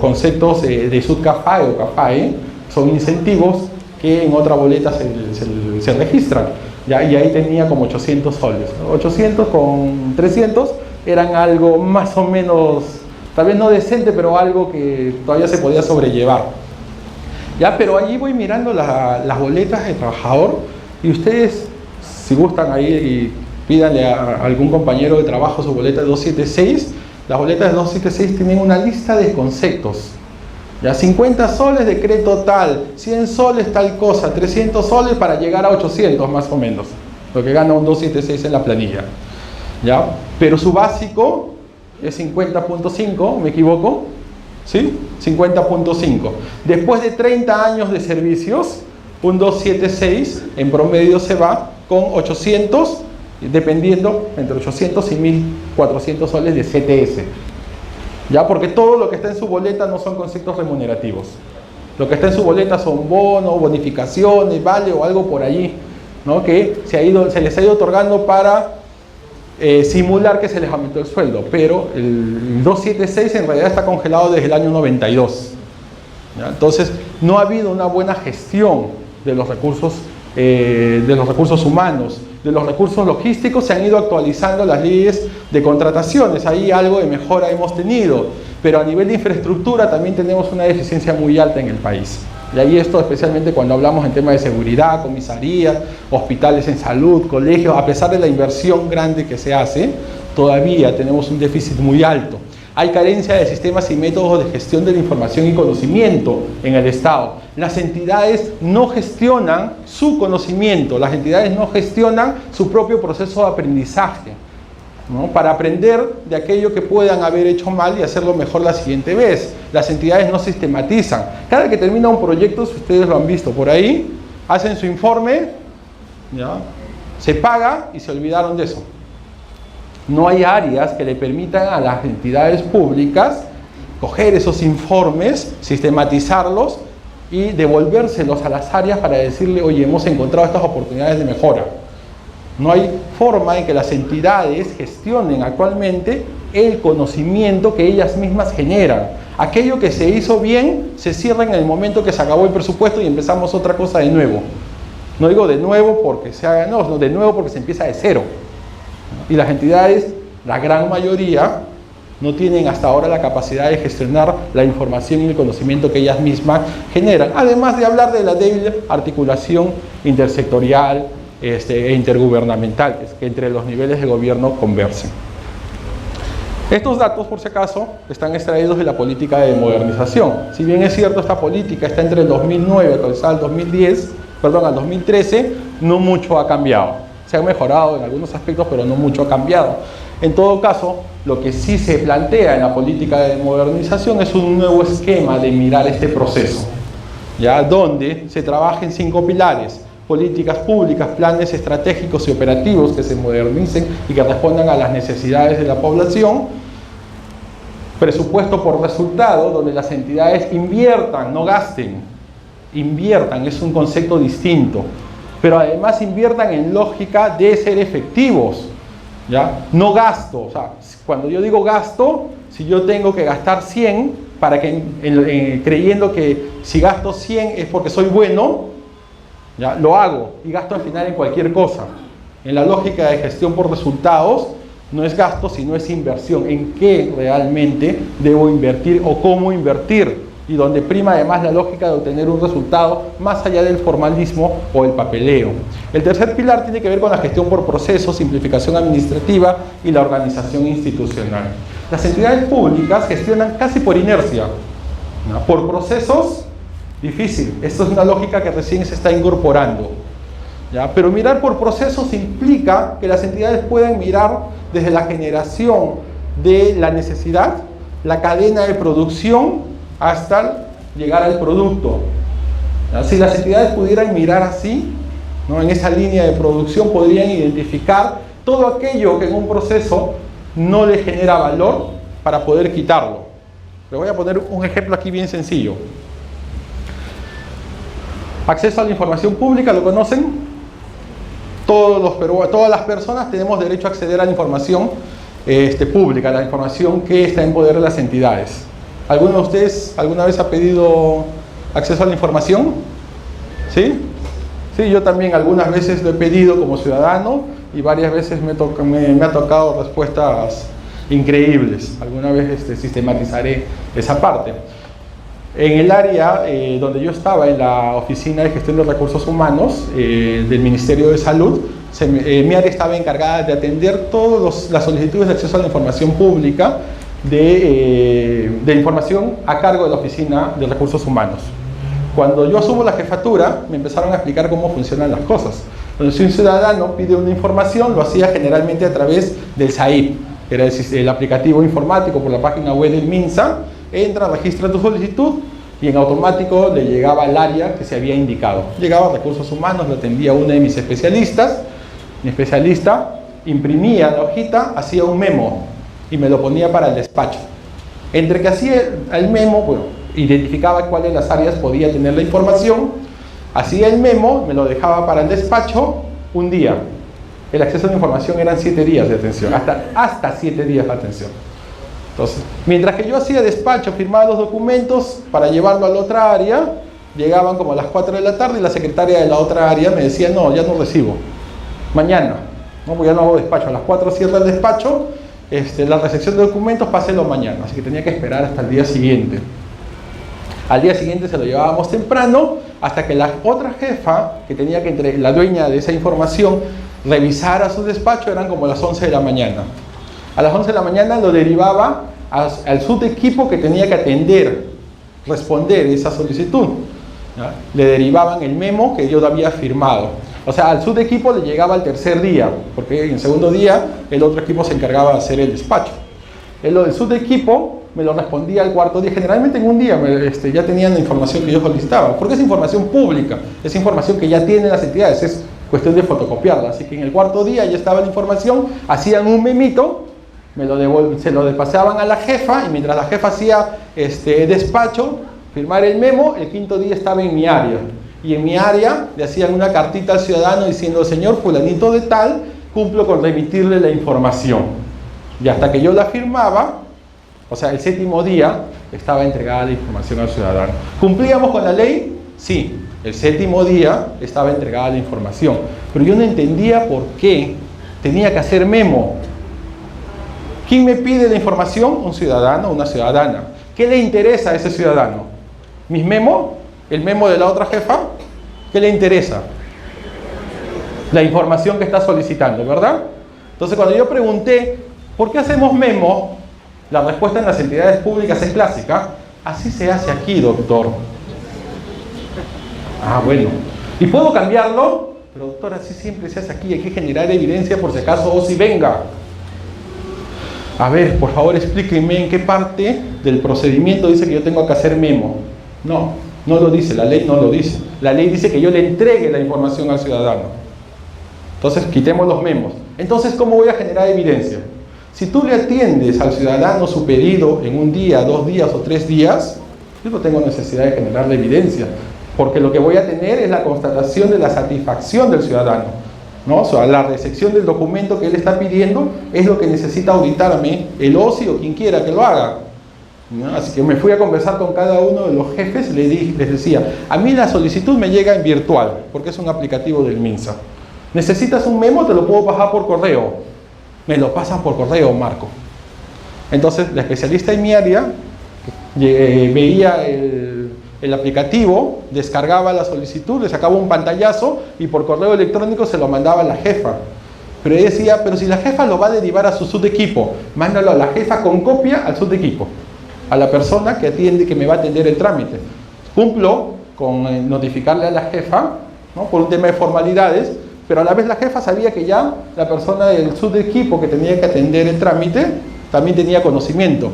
conceptos de subCAFAE o CAFAE son incentivos que en otra boleta se registran. Ya, y ahí tenía como 800 soles, ¿no? 800 con 300 eran algo más o menos, tal vez no decente, pero algo que todavía se podía sobrellevar. Ya, pero allí voy mirando las boletas de trabajador y ustedes, si gustan ahí, pídanle a algún compañero de trabajo su boleta de 276. Las boletas de 276 tienen una lista de conceptos. Ya, 50 soles decreto tal, 100 soles tal cosa, 300 soles para llegar a 800 más o menos, lo que gana un 276 en la planilla. ¿Ya? Pero su básico es 50.5, ¿me equivoco? ¿Sí? 50.5. Después de 30 años de servicios, un 276 en promedio se va con 800, dependiendo entre 800 y 1400 soles de CTS. ¿Ya? Porque todo lo que está en su boleta no son conceptos remunerativos. Lo que está en su boleta son bonos, bonificaciones, vale o algo por allí, ¿no? Que se les ha ido otorgando para simular que se les aumentó el sueldo. Pero el 276 en realidad está congelado desde el año 92. ¿Ya? Entonces, no ha habido una buena gestión de los recursos humanos, de los recursos logísticos. Se han ido actualizando las leyes de contrataciones, ahí algo de mejora hemos tenido, pero a nivel de infraestructura también tenemos una deficiencia muy alta en el país. Y ahí esto especialmente cuando hablamos en temas de seguridad, comisarías, hospitales en salud, colegios, a pesar de la inversión grande que se hace, todavía tenemos un déficit muy alto. Hay carencia de sistemas y métodos de gestión de la información y conocimiento en el Estado. Las entidades no gestionan su conocimiento, las entidades no gestionan su propio proceso de aprendizaje, ¿no? Para aprender de aquello que puedan haber hecho mal y hacerlo mejor la siguiente vez. Las entidades no sistematizan. Cada que termina un proyecto, si ustedes lo han visto por ahí, hacen su informe, ¿ya? Se paga y se olvidaron de eso. No hay áreas que le permitan a las entidades públicas coger esos informes, sistematizarlos y devolvérselos a las áreas para decirle, oye, hemos encontrado estas oportunidades de mejora. No hay forma en que las entidades gestionen actualmente el conocimiento que ellas mismas generan. Aquello que se hizo bien se cierra en el momento que se acabó el presupuesto y empezamos otra cosa de nuevo. No digo de nuevo porque se haga, no, sino de nuevo porque se empieza de cero. Y las entidades, la gran mayoría, no tienen hasta ahora la capacidad de gestionar la información y el conocimiento que ellas mismas generan. Además de hablar de la débil articulación intersectorial e intergubernamental, que entre los niveles de gobierno conversen. Estos datos, por si acaso, están extraídos de la política de modernización. Si bien es cierto, esta política está entre el 2009 actualizada al 2013, no mucho ha cambiado. Se han mejorado en algunos aspectos, pero no mucho ha cambiado. En todo caso, lo que sí se plantea en la política de modernización es un nuevo esquema de mirar este proceso, ¿ya? Donde se trabaja en 5 pilares: políticas públicas, planes estratégicos y operativos que se modernicen y que respondan a las necesidades de la población; presupuesto por resultado, donde las entidades inviertan, no gasten. Inviertan, es un concepto distinto. Pero además inviertan en lógica de ser efectivos, ¿ya? No gasto. O sea, cuando yo digo gasto, si yo tengo que gastar 100, para que, creyendo que si gasto 100 es porque soy bueno, ¿ya? Lo hago y gasto al final en cualquier cosa. En la lógica de gestión por resultados, no es gasto, sino es inversión. ¿En qué realmente debo invertir o cómo invertir? Y donde prima además la lógica de obtener un resultado más allá del formalismo o el papeleo. El tercer pilar tiene que ver con la gestión por procesos, simplificación administrativa y la organización institucional. Las entidades públicas gestionan casi por inercia, ¿no? Por procesos, difícil. Esto es una lógica que recién se está incorporando, ¿ya? Pero mirar por procesos implica que las entidades pueden mirar desde la generación de la necesidad, la cadena de producción, hasta llegar al producto. Si las entidades pudieran mirar así, ¿no? En esa línea de producción podrían identificar todo aquello que en un proceso no le genera valor para poder quitarlo. Le voy a poner un ejemplo aquí bien sencillo. Acceso a la información pública, ¿lo conocen? Todas las personas tenemos derecho a acceder a la información pública, la información que está en poder de las entidades. ¿Alguno de ustedes alguna vez ha pedido acceso a la información? ¿Sí? Sí, yo también algunas veces lo he pedido como ciudadano y varias veces me ha tocado respuestas increíbles. Alguna vez sistematizaré esa parte. En el área donde yo estaba, en la Oficina de Gestión de Recursos Humanos del Ministerio de Salud, mi área estaba encargada de atender todas las solicitudes de acceso a la información pública de información a cargo de la Oficina de Recursos Humanos. Cuando yo asumo la jefatura, me empezaron a explicar cómo funcionan las cosas. Entonces, si un ciudadano pide una información, lo hacía generalmente a través del SAIP, que era el aplicativo informático por la página web del MINSA. Entra, registra tu solicitud y en automático le llegaba al área que se había indicado. Llegaba a Recursos Humanos, lo atendía una de mis especialistas. Mi especialista imprimía la hojita, hacía un memo y me lo ponía para el despacho. Entre que hacía el memo, bueno, identificaba cuáles de las áreas podía tener la información, hacía el memo, me lo dejaba para el despacho un día. El acceso a la información eran 7 días de atención, hasta 7 días de atención. Entonces, mientras que yo hacía despacho, firmaba los documentos para llevarlo a la otra área, llegaban como a las 4 de la tarde y la secretaria de la otra área me decía, no, ya no recibo, mañana, no, porque ya no hago despacho, a las 4 cierra el despacho, la recepción de documentos páselo mañana, así que tenía que esperar hasta el día siguiente. Al día siguiente se lo llevábamos temprano, hasta que la otra jefa, que tenía que la dueña de esa información, revisara su despacho, eran como las 11 de la mañana. A las 11 de la mañana lo derivaba al subequipo que tenía que atender, responder esa solicitud. ¿Ya? Le derivaban el memo que yo había firmado. O sea, al subequipo le llegaba al tercer día, porque en el segundo día el otro equipo se encargaba de hacer el despacho. Lo del subequipo me lo respondía al cuarto día. Generalmente en un día ya tenían la información que yo solicitaba, porque es información pública, es información que ya tienen las entidades, es cuestión de fotocopiarla. Así que en el cuarto día ya estaba la información, hacían un memito, se lo pasaban a la jefa, y mientras la jefa hacía despacho, firmar el memo, el quinto día estaba en mi área. Y en mi área le hacían una cartita al ciudadano diciendo, señor fulanito de tal, cumplo con remitirle la información. Y hasta que yo la firmaba, o sea, el 7º día, estaba entregada la información al ciudadano. ¿Cumplíamos con la ley? Sí, el 7º día estaba entregada la información. Pero yo no entendía por qué tenía que hacer memo. ¿Quién me pide la información? Un ciudadano o una ciudadana. ¿Qué le interesa a ese ciudadano? ¿Mis memos? ¿El memo de la otra jefa? ¿Qué le interesa? La información que está solicitando, ¿verdad? Entonces, cuando yo pregunté, ¿por qué hacemos memo? La respuesta en las entidades públicas es clásica. Así se hace aquí, doctor. Ah, bueno. ¿Y puedo cambiarlo? Pero, doctor, así siempre se hace aquí. Hay que generar evidencia por si acaso o si venga. A ver, por favor, explíquenme en qué parte del procedimiento dice que yo tengo que hacer memo. No, no lo dice, la ley no lo dice. La ley dice que yo le entregue la información al ciudadano. Entonces, quitemos los memos. Entonces, ¿cómo voy a generar evidencia? Si tú le atiendes al ciudadano su pedido en un día, 2 días o 3 días, yo no tengo necesidad de generar la evidencia, porque lo que voy a tener es la constatación de la satisfacción del ciudadano, ¿no? O sea, la recepción del documento que él está pidiendo es lo que necesita auditarme el OSI o quien quiera que lo haga, ¿no? Así que me fui a conversar con cada uno de los jefes y les decía, a mí la solicitud me llega en virtual, porque es un aplicativo del MINSA. ¿Necesitas un memo? Te lo puedo bajar por correo. Me lo pasan por correo, Marco. Entonces, la especialista en mi área veía el aplicativo, descargaba la solicitud, le sacaba un pantallazo y por correo electrónico se lo mandaba a la jefa. Pero ella decía, pero si la jefa lo va a derivar a su subequipo, mándalo a la jefa con copia al subequipo, a la persona que me va a atender el trámite. Cumplo con notificarle a la jefa, ¿no? Por un tema de formalidades, pero a la vez la jefa sabía que ya la persona del subequipo que tenía que atender el trámite también tenía conocimiento.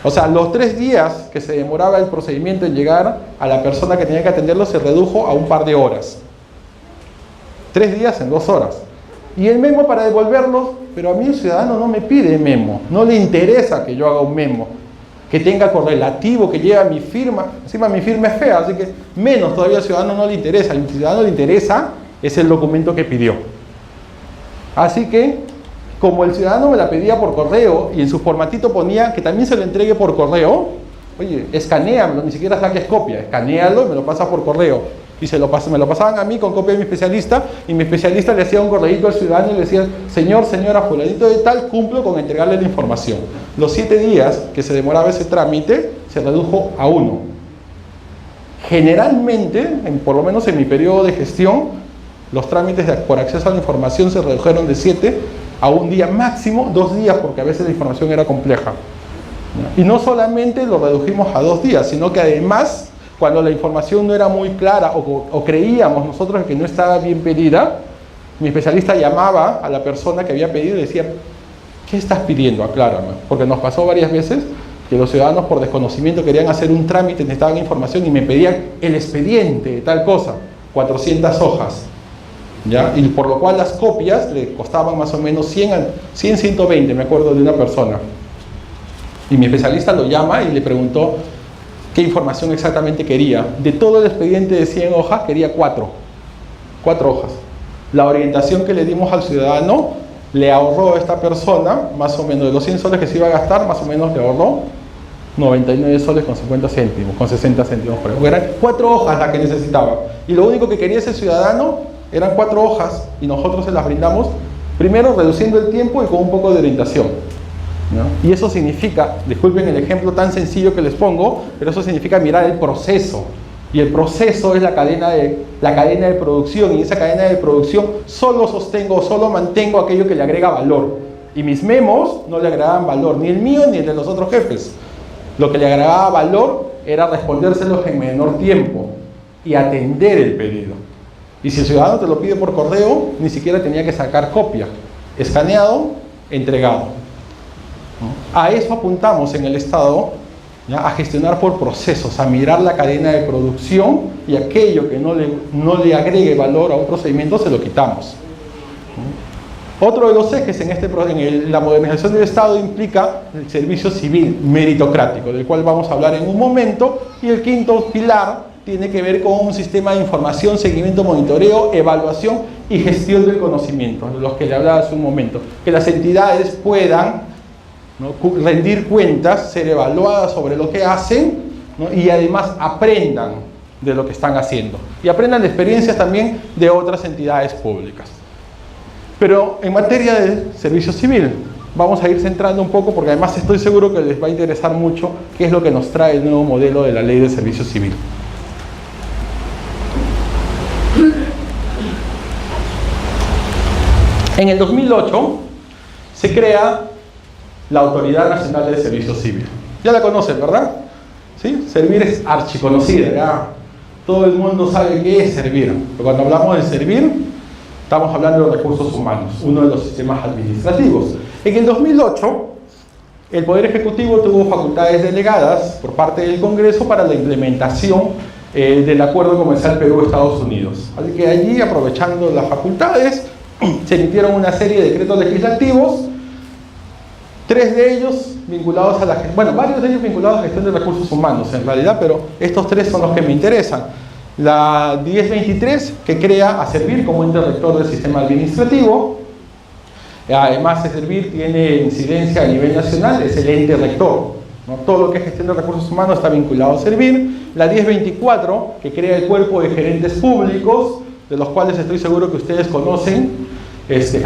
O sea, los 3 días que se demoraba el procedimiento en llegar a la persona que tenía que atenderlo se redujo a un par de horas. 3 días en 2 horas. Y el memo para devolverlo, pero a mí el ciudadano no me pide memo, no le interesa que yo haga un memo, que tenga correlativo, que lleve mi firma. Encima mi firma es fea, así que menos todavía al ciudadano no le interesa. Al ciudadano le interesa es el documento que pidió. Así que, como el ciudadano me la pedía por correo y en su formatito ponía que también se lo entregue por correo, oye, escanéamelo, ni siquiera saques copia, escanéalo y me lo pasas por correo. Y me lo pasaban a mí con copia de mi especialista, y mi especialista le hacía un correíto al ciudadano y le decía: señor, señora, fulanito de tal, cumplo con entregarle la información. Los 7 días que se demoraba ese trámite se redujo a 1. Generalmente, por lo menos en mi periodo de gestión, los trámites por acceso a la información se redujeron de 7 a 1 día, máximo 2 días, porque a veces la información era compleja. Y no solamente lo redujimos a 2 días, sino que además, cuando la información no era muy clara o creíamos nosotros que no estaba bien pedida, mi especialista llamaba a la persona que había pedido y decía: ¿qué estás pidiendo? Aclárame. Porque nos pasó varias veces que los ciudadanos, por desconocimiento, querían hacer un trámite, necesitaban información y me pedían el expediente de tal cosa, 400 hojas. ¿Ya? Y por lo cual las copias le costaban más o menos 120, me acuerdo de una persona. Y mi especialista lo llama y le preguntó qué información exactamente quería. De todo el expediente de 100 hojas, quería 4 hojas. La orientación que le dimos al ciudadano le ahorró a esta persona, más o menos de los 100 soles que se iba a gastar, más o menos le ahorró 99 soles con 50 céntimos, con 60 céntimos por ejemplo. Eran 4 hojas las que necesitaba. Y lo único que quería ese ciudadano eran 4 hojas, y nosotros se las brindamos, primero reduciendo el tiempo y con un poco de orientación, ¿no? Y eso significa, disculpen el ejemplo tan sencillo que les pongo, pero eso significa mirar el proceso. Y el proceso es la cadena de producción, y esa cadena de producción solo mantengo aquello que le agrega valor. Y mis memos no le agregaban valor, ni el mío ni el de los otros jefes. Lo que le agregaba valor era respondérselos en menor tiempo y atender el pedido. Y si el ciudadano te lo pide por correo, ni siquiera tenía que sacar copia. Escaneado, entregado. A eso apuntamos en el Estado, ¿ya? A gestionar por procesos, a mirar la cadena de producción, y aquello que no le agregue valor a un procedimiento se lo quitamos. Otro de los ejes en la modernización del Estado implica el servicio civil meritocrático, del cual vamos a hablar en un momento, y el quinto pilar tiene que ver con un sistema de información, seguimiento, monitoreo, evaluación y gestión del conocimiento, de los que le hablaba hace un momento. Que las entidades puedan, ¿no?, rendir cuentas, ser evaluadas sobre lo que hacen, ¿no?, y además aprendan de lo que están haciendo. Y aprendan de experiencias también de otras entidades públicas. Pero en materia de servicio civil, vamos a ir centrando un poco, porque además estoy seguro que les va a interesar mucho qué es lo que nos trae el nuevo modelo de la Ley de Servicio Civil. En el 2008 se crea la Autoridad Nacional de Servicio Civil. Ya la conocen, ¿verdad? ¿Sí? Servir es archiconocida, ya todo el mundo sabe qué es servir. Pero cuando hablamos de servir, estamos hablando de los recursos humanos, uno de los sistemas administrativos. En el 2008, el Poder Ejecutivo tuvo facultades delegadas por parte del Congreso para la implementación del Acuerdo Comercial Perú-Estados Unidos. Así que allí, aprovechando las facultades, se emitieron una serie de decretos legislativos, 3 de ellos vinculados a varios de ellos vinculados a la gestión de recursos humanos en realidad, pero estos 3 son los que me interesan. La 1023, que crea a Servir como ente rector del sistema administrativo. Además de Servir tiene incidencia a nivel nacional, es el ente rector, ¿no? Todo lo que es gestión de recursos humanos está vinculado a Servir. La 1024, que crea el cuerpo de gerentes públicos, de los cuales estoy seguro que ustedes conocen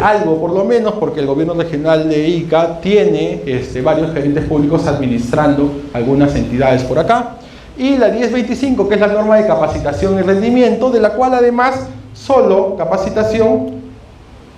algo por lo menos, porque el gobierno regional de Ica tiene varios gerentes públicos administrando algunas entidades por acá. Y la 1025, que es la norma de capacitación y rendimiento, de la cual además solo capacitación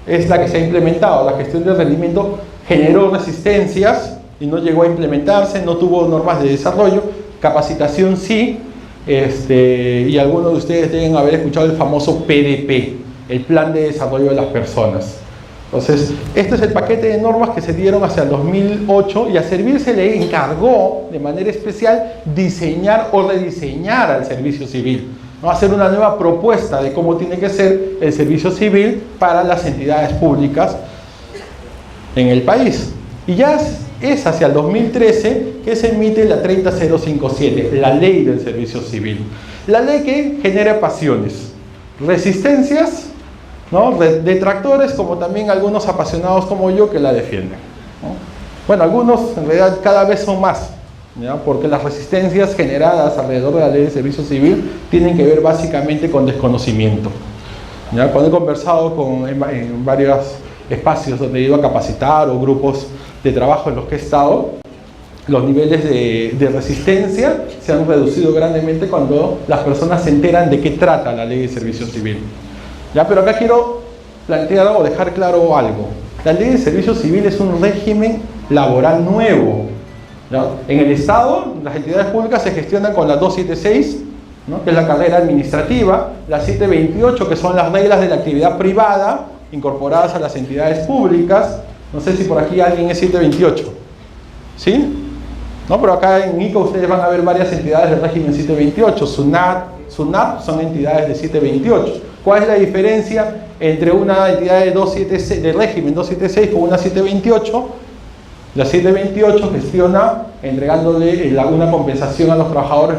es la que se ha implementado. La gestión de rendimiento generó resistencias y no llegó a implementarse, no tuvo normas de desarrollo. Capacitación sí, y algunos de ustedes deben haber escuchado el famoso PDP, el Plan de Desarrollo de las Personas. Entonces, este es el paquete de normas que se dieron hacia el 2008, y a Servir se le encargó de manera especial diseñar o rediseñar al servicio civil, ¿no? Hacer una nueva propuesta de cómo tiene que ser el servicio civil para las entidades públicas en el país. Y ya es hacia el 2013 que se emite la 30057, la Ley del Servicio Civil. La ley que genera pasiones, resistencias, ¿no?, detractores, como también algunos apasionados como yo que la defienden, ¿no? Bueno, algunos en realidad cada vez son más, ¿ya? Porque las resistencias generadas alrededor de la ley de servicio civil tienen que ver básicamente con desconocimiento. ¿Ya? Cuando he conversado en varios espacios donde he ido a capacitar o grupos de trabajo en los que he estado, los niveles de resistencia se han reducido grandemente cuando las personas se enteran de qué trata la ley de servicio civil. ¿Ya? Pero acá quiero plantear o dejar claro algo. La ley de servicio civil es un régimen laboral nuevo. ¿Ya? En el Estado, las entidades públicas se gestionan con la 276, ¿no? Que es la carrera administrativa, la 728, que son las reglas de la actividad privada incorporadas a las entidades públicas. No sé si por aquí alguien es 728. ¿Sí? ¿No? Pero acá en ICA ustedes van a ver varias entidades del régimen 728. SUNAT son entidades de 728. ¿Cuál es la diferencia entre una entidad de 276, del régimen 276 con una 728? La 728 gestiona entregándole una compensación a los trabajadores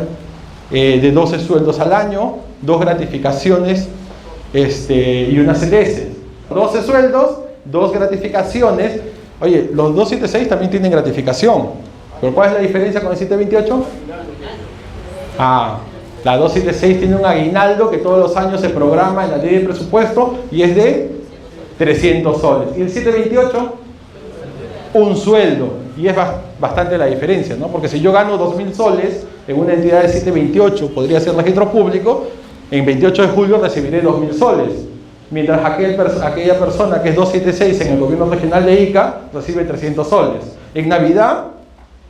de 12 sueldos al año, 2 gratificaciones y una CTS. 12 sueldos, 2 gratificaciones. Oye, los 276 también tienen gratificación. ¿Pero cuál es la diferencia con el 728? La 276 tiene un aguinaldo que todos los años se programa en la ley de presupuesto y es de 300 soles. ¿Y el 728? Un sueldo. Y es bastante la diferencia, ¿no? Porque si yo gano 2.000 soles en una entidad de 728, podría ser registro público, en 28 de julio recibiré 2.000 soles. Mientras aquella persona que es 276 en el gobierno regional de Ica recibe 300 soles. En Navidad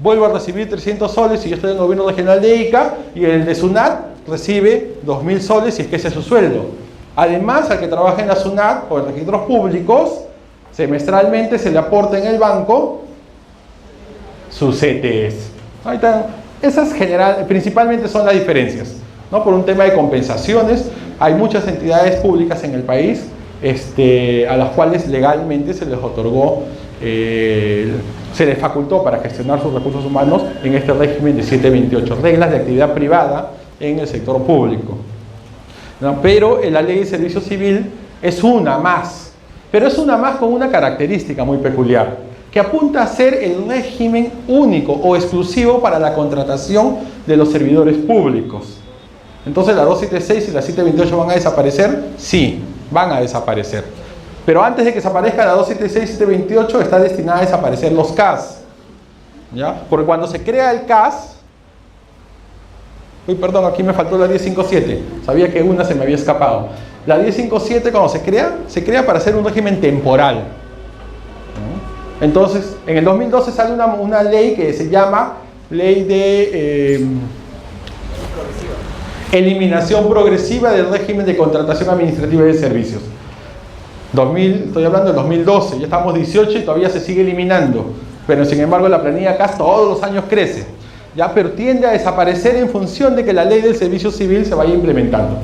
vuelvo a recibir 300 soles si yo estoy en el gobierno regional de Ica, y el de SUNAT recibe 2.000 soles si es que ese es su sueldo. Además, al que trabaja en la SUNAT o en registros públicos, semestralmente se le aporta en el banco sus CTS. Ahí están. Esas principalmente son las diferencias, ¿no? Por un tema de compensaciones, hay muchas entidades públicas en el país a las cuales legalmente se les otorgó, se les facultó para gestionar sus recursos humanos en este régimen de 728, reglas de actividad privada en el sector público, ¿no? Pero la ley de servicio civil es una más, pero es una más con una característica muy peculiar, que apunta a ser el régimen único o exclusivo para la contratación de los servidores públicos. Entonces, ¿la 276 y la 728 van a desaparecer? Sí, van a desaparecer. Pero antes de que desaparezca la 276 y 728, está destinada a desaparecer los CAS. ¿Ya? Porque cuando se crea el CAS... Uy, perdón, aquí me faltó la 1057. Sabía que una se me había escapado. La 1057, cuando se crea para hacer un régimen temporal. ¿No? Entonces, en el 2012 sale una ley que se llama Ley de... eliminación progresiva del régimen de contratación administrativa de servicios. Estoy hablando del 2012, ya estamos 18 y todavía se sigue eliminando. Pero sin embargo la planilla CAS todos los años crece. ¿Ya? Pero tiende a desaparecer en función de que la ley del servicio civil se vaya implementando.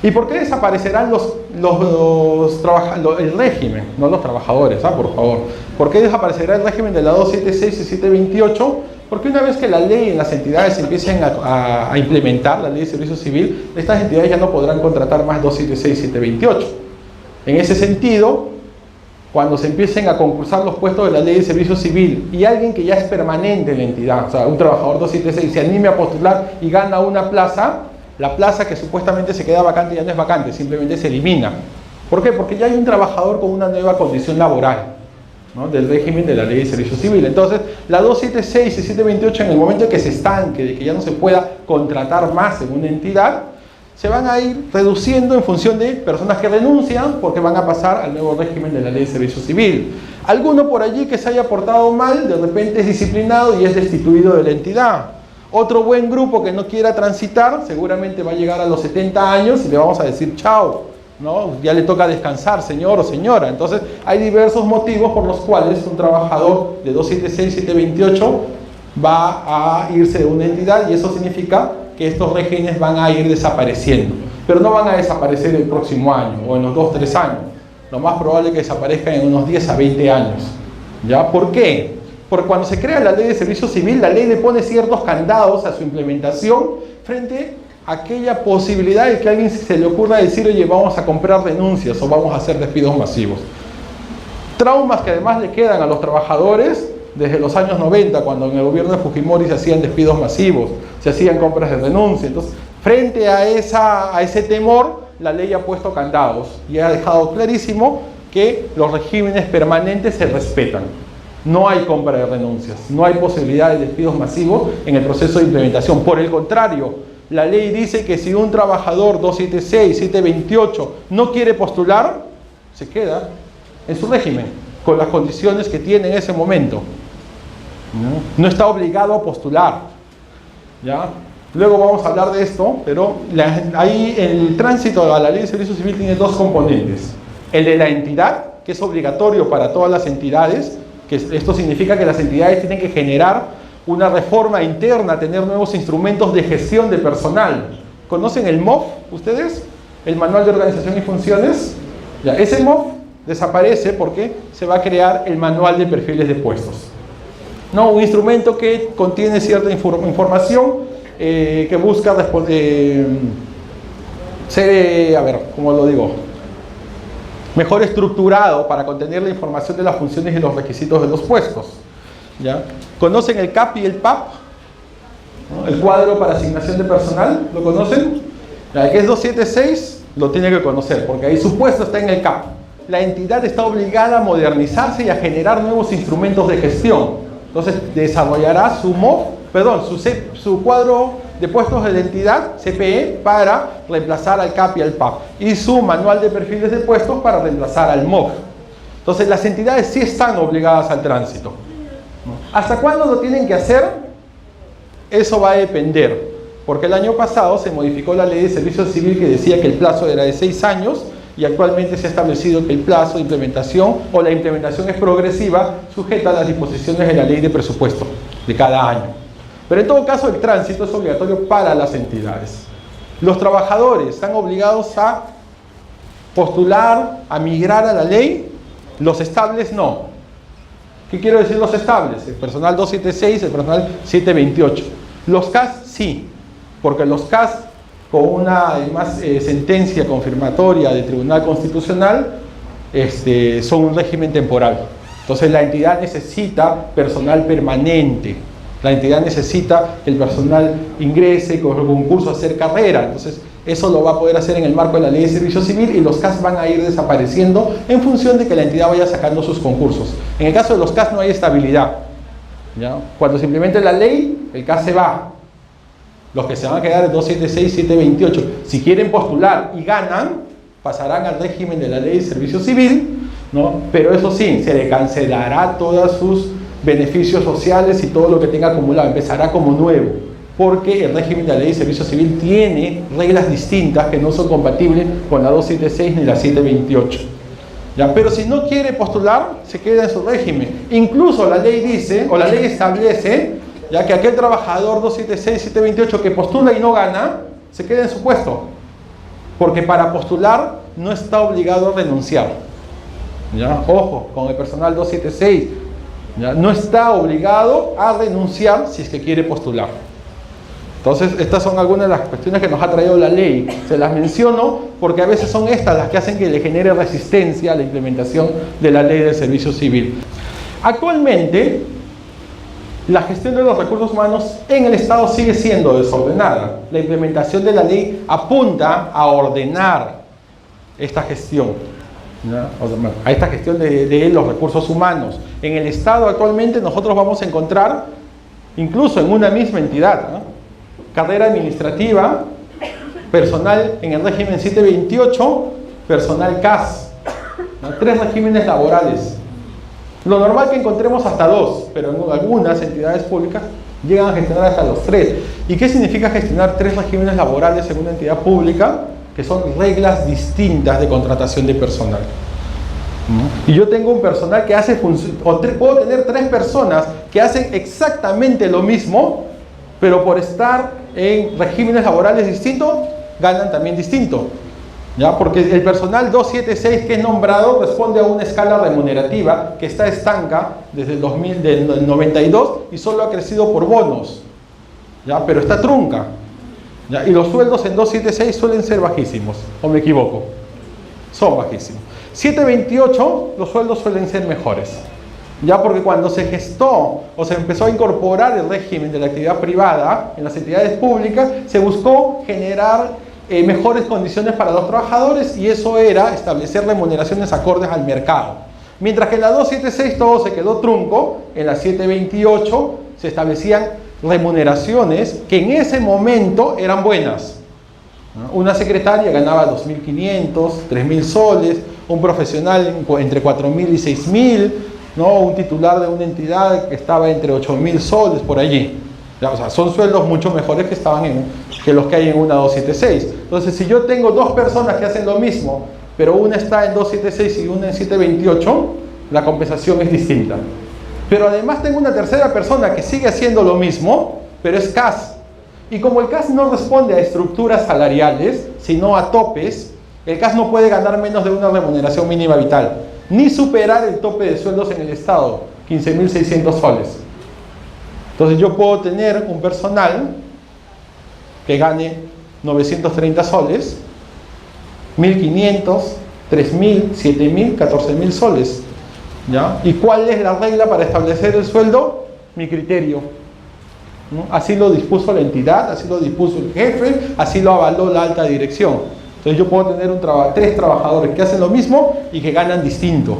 ¿Y por qué desaparecerán el régimen? No los trabajadores, por favor. ¿Por qué desaparecerá el régimen de la 276 y 728? Porque una vez que la ley en las entidades empiecen a implementar la ley de servicio civil, estas entidades ya no podrán contratar más 276 y 728. En ese sentido, cuando se empiecen a concursar los puestos de la ley de servicio civil y alguien que ya es permanente en la entidad, o sea, un trabajador 276, se anime a postular y gana una plaza, la plaza que supuestamente se queda vacante ya no es vacante, simplemente se elimina. ¿Por qué? Porque ya hay un trabajador con una nueva condición laboral, ¿no? Del régimen de la ley de servicio civil. Entonces, la 276 y 728, en el momento en que se estanque, de que ya no se pueda contratar más en una entidad, se van a ir reduciendo en función de personas que renuncian porque van a pasar al nuevo régimen de la ley de servicio civil. Alguno por allí que se haya portado mal, de repente es disciplinado y es destituido de la entidad. Otro buen grupo que no quiera transitar, seguramente va a llegar a los 70 años y le vamos a decir chao, ¿no? Ya le toca descansar, señor o señora. Entonces, hay diversos motivos por los cuales un trabajador de 276 y 728 va a irse de una entidad, y eso significa que estos regímenes van a ir desapareciendo. Pero no van a desaparecer el próximo año o en los 2-3 años. Lo más probable es que desaparezcan en unos 10 a 20 años. ¿Ya? ¿Por qué? Porque cuando se crea la ley de servicio civil, la ley le pone ciertos candados a su implementación frente a aquella posibilidad de que a alguien se le ocurra decir, oye, vamos a comprar renuncias o vamos a hacer despidos masivos. Traumas que además le quedan a los trabajadores desde los años 90, cuando en el gobierno de Fujimori se hacían despidos masivos, se hacían compras de renuncia. Entonces, frente a ese temor, la ley ha puesto candados y ha dejado clarísimo que los regímenes permanentes se respetan. No hay compra de renuncias, no hay posibilidad de despidos masivos en el proceso de implementación. Por el contrario, la ley dice que si un trabajador 276, 728 no quiere postular, se queda en su régimen, con las condiciones que tiene en ese momento. No está obligado a postular. ¿Ya? Luego vamos a hablar de esto, pero ahí el tránsito a la ley de servicio civil tiene dos componentes. El de la entidad, que es obligatorio para todas las entidades, que esto significa que las entidades tienen que generar una reforma interna, tener nuevos instrumentos de gestión de personal. ¿Conocen el MOF ustedes? El Manual de Organización y Funciones. Ya, ese MOF desaparece porque se va a crear el Manual de Perfiles de Puestos. ¿No? Un instrumento que contiene cierta información que busca ser, a ver, ¿cómo lo digo? Mejor estructurado para contener la información de las funciones y los requisitos de los puestos. ¿Ya? ¿Conocen el CAP y el PAP? ¿No? El cuadro para asignación de personal, ¿lo conocen? El que es 276 lo tiene que conocer, porque ahí su puesto está en el CAP. La entidad está obligada a modernizarse y a generar nuevos instrumentos de gestión. Entonces desarrollará su cuadro de puestos de la entidad, CPE, para reemplazar al CAP y al PAP. Y su manual de perfiles de puestos para reemplazar al MOF. Entonces las entidades sí están obligadas al tránsito. ¿Hasta cuándo lo tienen que hacer? Eso va a depender. Porque el año pasado se modificó la ley de servicio civil que decía que el plazo era de 6 años y actualmente se ha establecido que el plazo de implementación o la implementación es progresiva, sujeta a las disposiciones de la ley de presupuesto de cada año. Pero en todo caso el tránsito es obligatorio para las entidades. Los trabajadores están obligados a postular, a migrar a la ley, los estables no. ¿Qué quiero decir los estables? El personal 276, el personal 728. Los CAS sí, porque los CAS con una además sentencia confirmatoria del Tribunal Constitucional son un régimen temporal. Entonces la entidad necesita personal permanente. La entidad necesita que el personal ingrese con el concurso a hacer carrera. Entonces eso lo va a poder hacer en el marco de la ley de servicio civil y los CAS van a ir desapareciendo en función de que la entidad vaya sacando sus concursos. En el caso de los CAS no hay estabilidad. ¿Ya? Cuando se implemente la ley, el CAS se va. Los que se van a quedar es 276, 728. Si quieren postular y ganan, pasarán al régimen de la ley de servicio civil, ¿no? Pero eso sí, se le cancelará todos sus beneficios sociales y todo lo que tenga acumulado, empezará como nuevo, porque el régimen de la ley de servicio civil tiene reglas distintas que no son compatibles con la 276 ni la 728. ¿Ya? Pero si no quiere postular, se queda en su régimen. Incluso la ley dice, o la ley establece, ya que aquel trabajador 276, 728 que postula y no gana, se queda en su puesto. Porque para postular no está obligado a renunciar. ¿Ya? Ojo, con el personal 276, ¿ya? No está obligado a renunciar si es que quiere postular. Entonces, estas son algunas de las cuestiones que nos ha traído la ley. Se las menciono porque a veces son estas las que hacen que le genere resistencia a la implementación de la ley del servicio civil. Actualmente, la gestión de los recursos humanos en el Estado sigue siendo desordenada. La implementación de la ley apunta a ordenar esta gestión, ¿no? A esta gestión de los recursos humanos. En el Estado actualmente nosotros vamos a encontrar, incluso en una misma entidad, ¿no? Carrera administrativa, personal en el régimen 728, personal CAS, ¿no? 3 regímenes laborales. Lo normal que encontremos hasta 2, pero en algunas entidades públicas llegan a gestionar hasta los 3. ¿Y qué significa gestionar 3 regímenes laborales en una entidad pública? Que son reglas distintas de contratación de personal. Y yo tengo un personal que hace puedo tener 3 personas que hacen exactamente lo mismo, pero por estar en regímenes laborales distintos, ganan también distinto. ¿Ya? Porque el personal 276 que es nombrado responde a una escala remunerativa que está estanca desde el 92 y solo ha crecido por bonos. ¿Ya? Pero está trunca. ¿Ya? Y los sueldos en 276 suelen ser bajísimos, ¿o me equivoco? Son bajísimos. 728 los sueldos suelen ser mejores. Ya porque cuando se gestó o se empezó a incorporar el régimen de la actividad privada en las entidades públicas, se buscó generar mejores condiciones para los trabajadores, y eso era establecer remuneraciones acordes al mercado. Mientras que en la 276 todo se quedó trunco, en la 728 se establecían remuneraciones que en ese momento eran buenas. Una secretaria ganaba 2.500, 3.000 soles, un profesional entre 4.000 y 6.000, ¿no? Un titular de una entidad que estaba entre 8.000 soles por allí. ¿Ya? O sea, son sueldos mucho mejores que los que hay en una 276. Entonces, si yo tengo dos personas que hacen lo mismo, pero una está en 276 y una en 728, la compensación es distinta. Pero además tengo una tercera persona que sigue haciendo lo mismo, pero es CAS. Y como el CAS no responde a estructuras salariales, sino a topes, el CAS no puede ganar menos de una remuneración mínima vital, ni superar el tope de sueldos en el Estado, 15.600 soles. Entonces yo puedo tener un personal que gane 930 soles, 1.500, 3.000, 7.000, 14.000 soles. ¿Ya? ¿Y cuál es la regla para establecer el sueldo? Mi criterio, ¿no? Así lo dispuso la entidad, así lo dispuso el jefe, así lo avaló la alta dirección. Entonces yo puedo tener tres trabajadores que hacen lo mismo y que ganan distinto.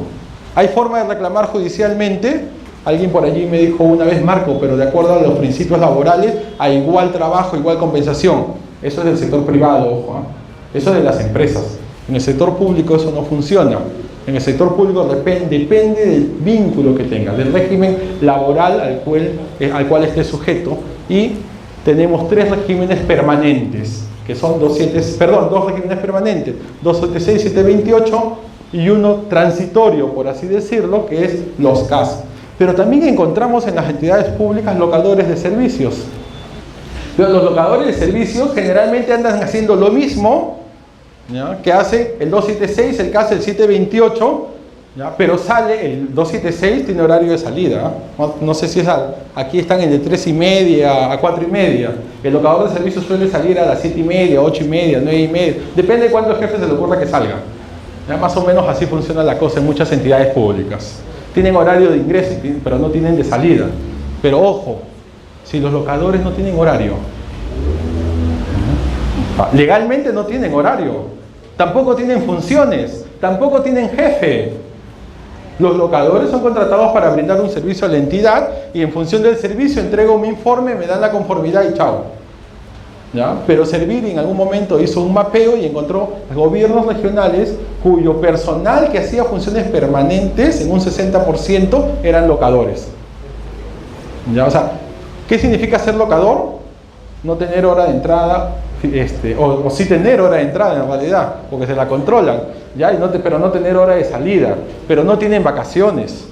¿Hay forma de reclamar judicialmente? Alguien por allí me dijo una vez, Marco, pero de acuerdo a los principios laborales, a igual trabajo, igual compensación. Eso es del sector privado, ojo, ¿eh? Eso es de las empresas. En el sector público eso no funciona. En el sector público depende del vínculo que tenga, del régimen laboral al cual esté sujeto, y tenemos tres regímenes permanentes, que son dos regímenes permanentes, 276, 728 y uno transitorio, por así decirlo, que es los CAS. Pero también encontramos en las entidades públicas locadores de servicios. Pero los locadores de servicios generalmente andan haciendo lo mismo, ¿ya? Que hace el 276, el CAS el 728, ¿ya? Pero sale el 276, tiene horario de salida, ¿eh? No sé si es aquí están en de 3:30 a 4:30. El locador de servicios suele salir a las 7:30, 8:30, 9:30, depende de cuántos jefes se le ocurra que salga. ¿Ya? Más o menos así funciona la cosa en muchas entidades públicas. Tienen horario de ingreso, pero no tienen de salida. Pero ojo, si los locadores no tienen horario, legalmente no tienen horario, tampoco tienen funciones, tampoco tienen jefe. Los locadores son contratados para brindar un servicio a la entidad, y en función del servicio entrego mi informe, me dan la conformidad y chao. ¿Ya? Pero Servir en algún momento hizo un mapeo y encontró gobiernos regionales cuyo personal que hacía funciones permanentes en un 60% eran locadores. ¿Ya? O sea, ¿qué significa ser locador? No tener hora de entrada, o sí tener hora de entrada en realidad, porque se la controlan, ¿ya? Pero no tener hora de salida, pero no tienen vacaciones,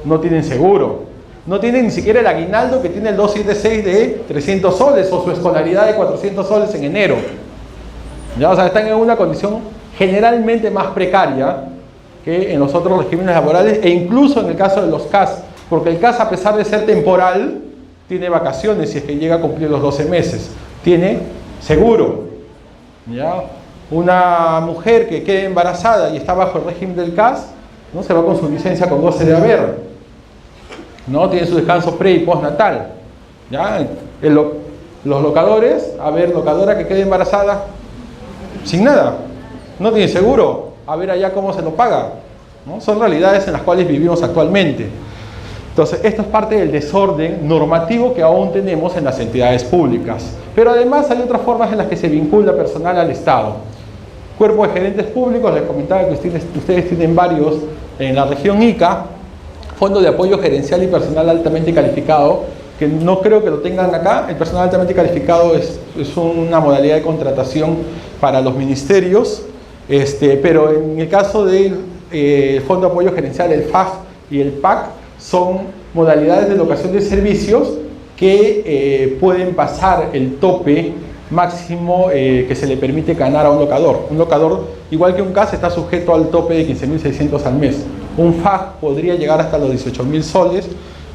no tienen seguro, no tienen ni siquiera el aguinaldo que tiene el 276 de 300 soles o su escolaridad de 400 soles en enero. ¿Ya? O sea, están en una condición generalmente más precaria que en los otros regímenes laborales, e incluso en el caso de los CAS, porque el CAS, a pesar de ser temporal, tiene vacaciones si es que llega a cumplir los 12 meses, tiene seguro. ¿Ya? Una mujer que quede embarazada y está bajo el régimen del CAS, ¿no? Se va con su licencia con goce de haber, ¿no? Tiene su descanso pre y postnatal. ¿Ya? Los locadores, a ver, locadora que quede embarazada sin nada, no tiene seguro, a ver allá cómo se lo paga, ¿no? Son realidades en las cuales vivimos actualmente. Entonces, esto es parte del desorden normativo que aún tenemos en las entidades públicas. Pero además hay otras formas en las que se vincula personal al Estado. Cuerpo de gerentes públicos, les comentaba que ustedes tienen varios en la región Ica. Fondo de apoyo gerencial y personal altamente calificado, que no creo que lo tengan acá. El personal altamente calificado es una modalidad de contratación para los ministerios, pero en el caso del Fondo de Apoyo Gerencial, el FAG y el PAC, son modalidades de locación de servicios que pueden pasar el tope máximo que se le permite ganar a un locador. Un locador, igual que un CAS, está sujeto al tope de 15.600 al mes. Un FAG podría llegar hasta los 18.000 soles,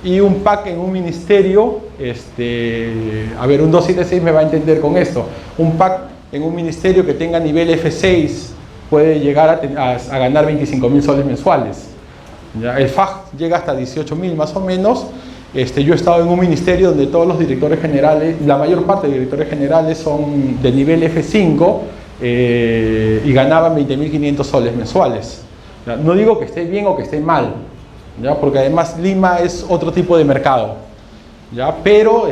y un PAC en un ministerio, a ver, un 276 me va a entender con esto. Un PAC en un ministerio que tenga nivel F6 puede llegar a ganar 25.000 soles mensuales. ¿ya? El FAG llega hasta 18.000 más o menos. Yo he estado en un ministerio donde todos los directores generales, la mayor parte de directores generales son de nivel F5 y ganaban 20.500 soles mensuales. ¿Ya? No digo que esté bien o que esté mal, ¿ya? Porque además Lima es otro tipo de mercado, ¿ya? Pero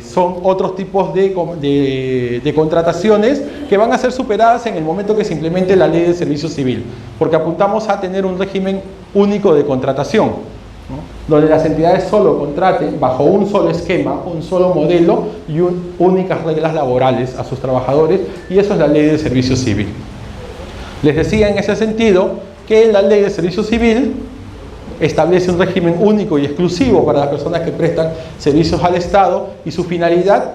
son otros tipos de contrataciones que van a ser superadas en el momento que se implemente la ley de servicio civil, porque apuntamos a tener un régimen único de contratación, ¿no? Donde las entidades solo contraten bajo un solo esquema, un solo modelo y únicas reglas laborales a sus trabajadores, y eso es la ley de servicio civil. Les decía en ese sentido que la ley de servicio civil establece un régimen único y exclusivo para las personas que prestan servicios al Estado, y su finalidad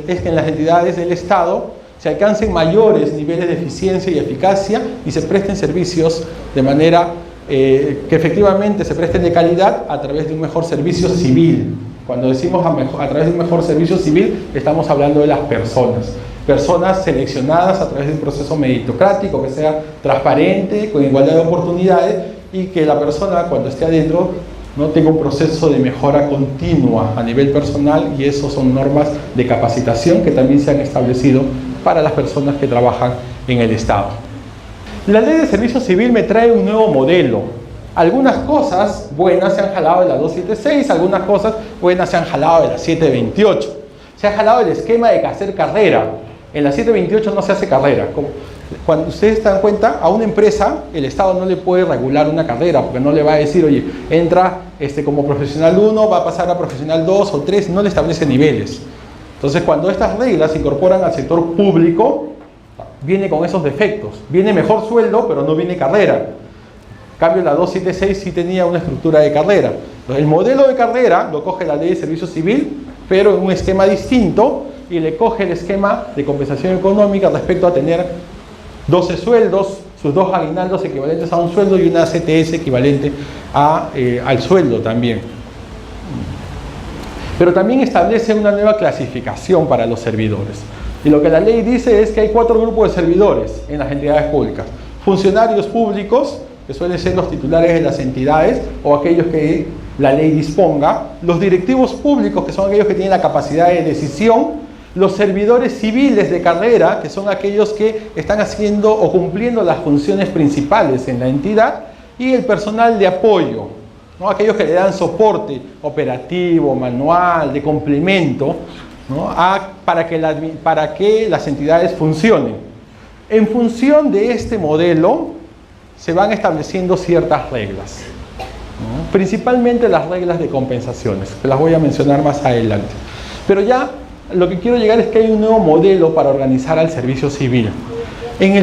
es que en las entidades del Estado se alcancen mayores niveles de eficiencia y eficacia y se presten servicios de manera que efectivamente se presten de calidad a través de un mejor servicio civil. Cuando decimos a través de un mejor servicio civil, estamos hablando de las personas seleccionadas a través de un proceso meritocrático que sea transparente, con igualdad de oportunidades, y que la persona cuando esté adentro no tenga un proceso de mejora continua a nivel personal, y eso son normas de capacitación que también se han establecido para las personas que trabajan en el Estado. La ley de servicio civil me trae un nuevo modelo. Algunas cosas buenas se han jalado de la 276, algunas cosas buenas se han jalado de la 728. Se ha jalado el esquema de hacer carrera. En la 728 no se hace carrera. Cuando ustedes se dan cuenta, a una empresa el Estado no le puede regular una carrera, porque no le va a decir, oye, entra como profesional 1, va a pasar a profesional 2 o 3, no le establece niveles. Entonces, cuando estas reglas se incorporan al sector público, viene con esos defectos. Viene mejor sueldo, pero no viene carrera. En cambio, la 276 sí tenía una estructura de carrera. Entonces, el modelo de carrera lo coge la ley de servicio civil, pero en un esquema distinto, y le coge el esquema de compensación económica respecto a tener 12 sueldos, sus 2 aguinaldos equivalentes a un sueldo y una CTS equivalente al sueldo también. Pero también establece una nueva clasificación para los servidores. Y lo que la ley dice es que hay 4 grupos de servidores en las entidades públicas. Funcionarios públicos, que suelen ser los titulares de las entidades o aquellos que la ley disponga. Los directivos públicos, que son aquellos que tienen la capacidad de decisión. Los servidores civiles de carrera, que son aquellos que están haciendo o cumpliendo las funciones principales en la entidad. Y el personal de apoyo, ¿no? Aquellos que le dan soporte operativo, manual, de complemento, ¿no? para que las entidades funcionen. En función de este modelo se van estableciendo ciertas reglas, ¿no? Principalmente las reglas de compensaciones, que las voy a mencionar más adelante. Pero ya lo que quiero llegar es que hay un nuevo modelo para organizar al servicio civil. En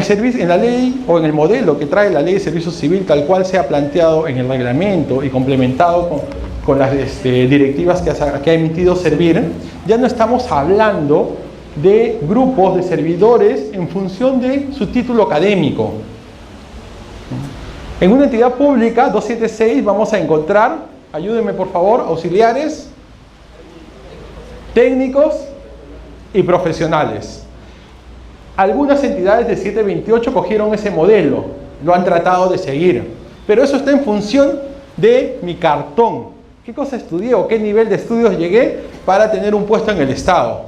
la ley o en el modelo que trae la ley de servicio civil, tal cual se ha planteado en el reglamento y complementado con las directivas que ha emitido Servir, ya no estamos hablando de grupos de servidores en función de su título académico. En una entidad pública, 276, vamos a encontrar, ayúdenme por favor, auxiliares, técnicos y profesionales. Algunas entidades de 728 cogieron ese modelo, lo han tratado de seguir, pero eso está en función de mi cartón. ¿Qué cosa estudié o qué nivel de estudios llegué para tener un puesto en el Estado?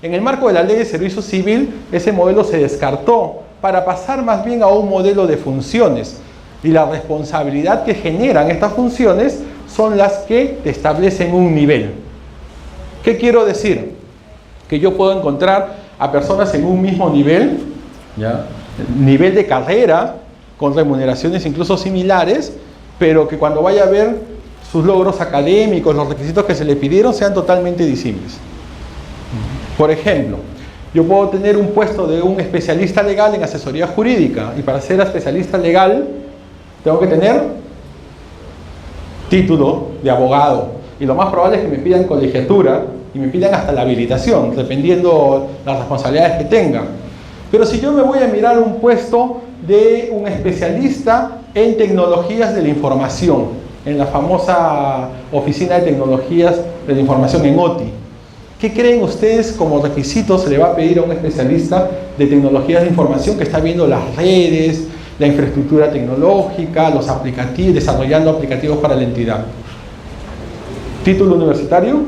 En el marco de la ley de servicio civil, ese modelo se descartó para pasar más bien a un modelo de funciones, y la responsabilidad que generan estas funciones son las que te establecen un nivel. ¿Qué quiero decir? Que yo puedo encontrar a personas en un mismo nivel, ¿ya? Nivel de carrera, con remuneraciones incluso similares, pero que cuando vaya a ver sus logros académicos, los requisitos que se le pidieron, sean totalmente disímiles. Por ejemplo, yo puedo tener un puesto de un especialista legal en asesoría jurídica, y para ser especialista legal tengo que tener título de abogado, y lo más probable es que me pidan colegiatura y me pidan hasta la habilitación, dependiendo las responsabilidades que tengan. Pero si yo me voy a mirar un puesto de un especialista en tecnologías de la información, en la famosa Oficina de Tecnologías de la Información en OTI, ¿qué creen ustedes como requisito se le va a pedir a un especialista de tecnologías de información que está viendo las redes, la infraestructura tecnológica, los aplicativos, desarrollando aplicativos para la entidad. ¿Título universitario?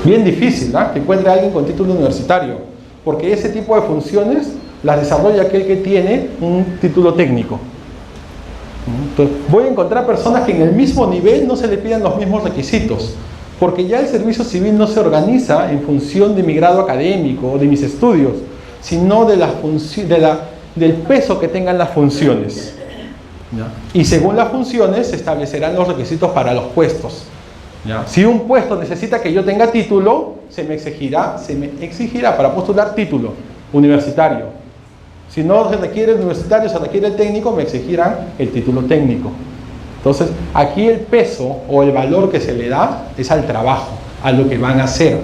Bien difícil, ¿no? Que encuentre a alguien con título universitario, porque ese tipo de funciones las desarrolla aquel que tiene un título técnico. Entonces, voy a encontrar personas que en el mismo nivel no se le pidan los mismos requisitos, porque ya el servicio civil no se organiza en función de mi grado académico o de mis estudios, sino del peso que tengan las funciones. ¿Ya? Y según las funciones se establecerán los requisitos para los puestos. ¿Ya? Si un puesto necesita que yo tenga título, se me exigirá para postular título universitario. Si no se requiere el universitario, se requiere el técnico, me exigirán el título técnico. Entonces, aquí el peso o el valor que se le da es al trabajo, a lo que van a hacer.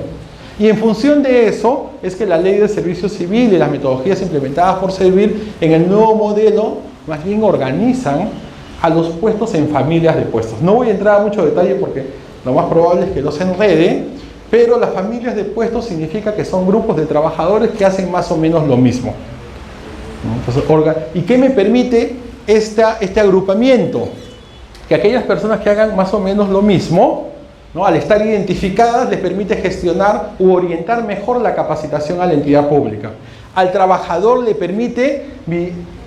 Y en función de eso, es que la ley del servicio civil y las metodologías implementadas por Servir en el nuevo modelo, más bien organizan a los puestos en familias de puestos. No voy a entrar a mucho detalle porque lo más probable es que los enrede, pero las familias de puestos significa que son grupos de trabajadores que hacen más o menos lo mismo. Entonces, ¿y qué me permite este agrupamiento? Que aquellas personas que hagan más o menos lo mismo, ¿no? Al estar identificadas, les permite gestionar u orientar mejor la capacitación a la entidad pública. Al trabajador le permite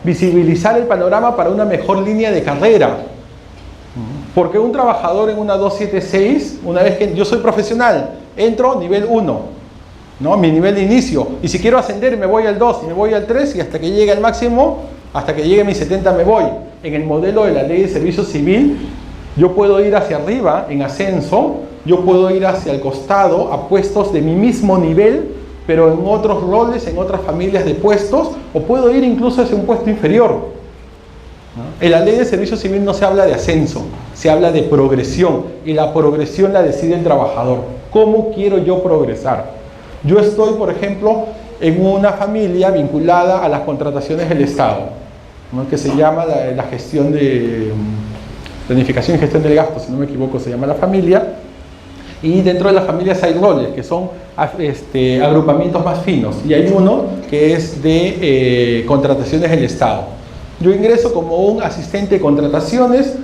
visibilizar el panorama para una mejor línea de carrera. Porque un trabajador en una 276, una vez que yo soy profesional, entro nivel 1. ¿No? Mi nivel de inicio, y si quiero ascender me voy al 2 y me voy al 3 y hasta que llegue al máximo, hasta que llegue a mis 70 me voy. En el modelo de la ley de servicio civil yo puedo ir hacia arriba en ascenso, yo puedo ir hacia el costado a puestos de mi mismo nivel, pero en otros roles, en otras familias de puestos, o puedo ir incluso hacia un puesto inferior. ¿No? En la ley de servicio civil no se habla de ascenso, se habla de progresión, y la progresión la decide el trabajador. ¿Cómo quiero yo progresar? Yo estoy, por ejemplo, en una familia vinculada a las contrataciones del Estado, ¿no? Que se llama la gestión de planificación y gestión del gasto, si no me equivoco, se llama la familia. Y dentro de las familias hay roles, que son agrupamientos más finos. Y hay uno que es de contrataciones del Estado. Yo ingreso como un asistente de contrataciones,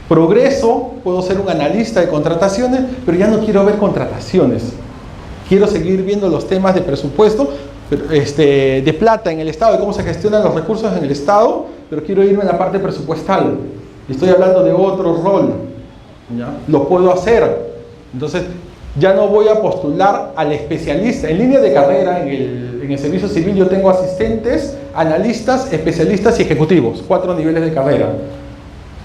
progreso, puedo ser un analista de contrataciones, pero ya no quiero ver contrataciones. Quiero seguir viendo los temas de presupuesto, de plata en el Estado, de cómo se gestionan los recursos en el Estado, pero quiero irme a la parte presupuestal. Estoy hablando de otro rol. ¿Ya? Lo puedo hacer. Entonces, ya no voy a postular al especialista. En línea de carrera, en el servicio civil, yo tengo asistentes, analistas, especialistas y ejecutivos. 4 niveles de carrera.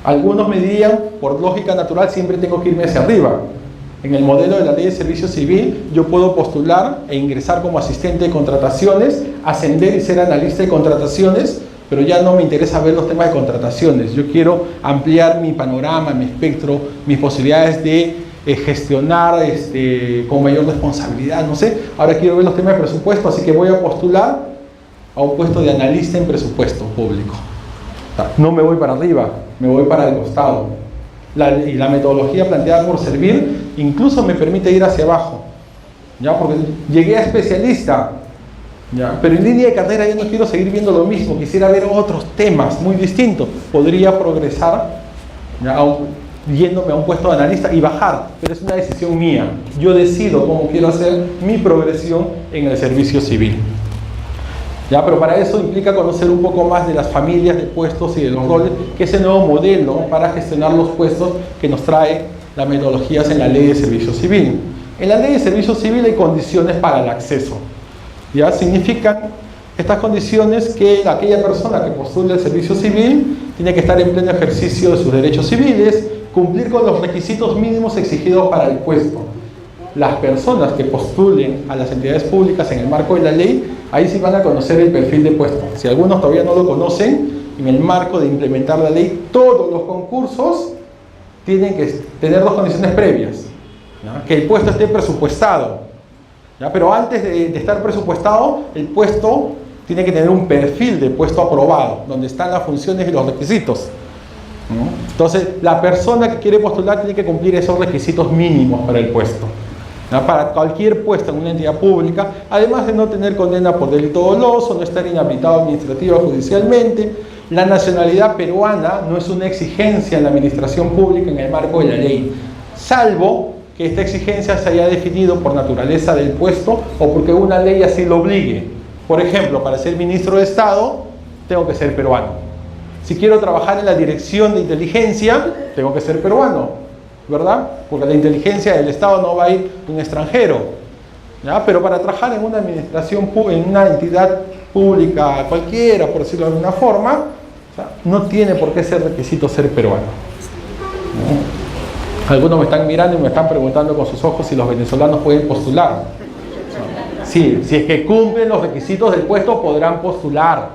Algunos me dirían, por lógica natural, siempre tengo que irme hacia arriba. En el modelo de la ley de servicio civil, yo puedo postular e ingresar como asistente de contrataciones, ascender y ser analista de contrataciones, pero ya no me interesa ver los temas de contrataciones. Yo quiero ampliar mi panorama, mi espectro, mis posibilidades de gestionar con mayor responsabilidad, no sé. Ahora quiero ver los temas de presupuesto, así que voy a postular a un puesto de analista en presupuesto público. No me voy para arriba, me voy para el costado. Y la metodología planteada por Servir incluso me permite ir hacia abajo, ¿ya? Porque llegué a especialista, ¿ya? Pero en línea de carrera yo no quiero seguir viendo lo mismo, quisiera ver otros temas muy distintos. Podría progresar, ¿ya? Yéndome a un puesto de analista y bajar, pero es una decisión mía. Yo decido cómo quiero hacer mi progresión en el servicio civil. ¿Ya? Pero para eso implica conocer un poco más de las familias de puestos y de los roles, que es el nuevo modelo para gestionar los puestos que nos trae las metodologías en la ley de servicio civil. En la ley de servicio civil hay condiciones para el acceso. ¿Ya? Significan estas condiciones que aquella persona que postule el servicio civil tiene que estar en pleno ejercicio de sus derechos civiles, cumplir con los requisitos mínimos exigidos para el puesto. Las personas que postulen a las entidades públicas en el marco de la ley, ahí sí van a conocer el perfil de puesto. Si algunos todavía no lo conocen, en el marco de implementar la ley, todos los concursos tienen que tener 2 condiciones previas. ¿Ya? Que el puesto esté presupuestado. ¿Ya? Pero antes de estar presupuestado, el puesto tiene que tener un perfil de puesto aprobado, donde están las funciones y los requisitos. ¿No? Entonces, la persona que quiere postular tiene que cumplir esos requisitos mínimos para el puesto. ¿no? Para cualquier puesto en una entidad pública, además de no tener condena por delito doloso, no estar inhabilitado administrativa o judicialmente. La nacionalidad peruana no es una exigencia en la administración pública en el marco de la ley, salvo que esta exigencia se haya definido por naturaleza del puesto o porque una ley así lo obligue. Por ejemplo, para ser ministro de Estado, tengo que ser peruano. Si quiero trabajar en la dirección de inteligencia, tengo que ser peruano, ¿verdad? Porque la inteligencia del Estado no va a ir un extranjero, ¿ya? Pero para trabajar en una administración, en una entidad pública cualquiera, por decirlo de alguna forma, o sea, no tiene por qué ser requisito ser peruano, ¿no? Algunos me están mirando y me están preguntando con sus ojos si los venezolanos pueden postular. Sí, si es que cumplen los requisitos del puesto podrán postular.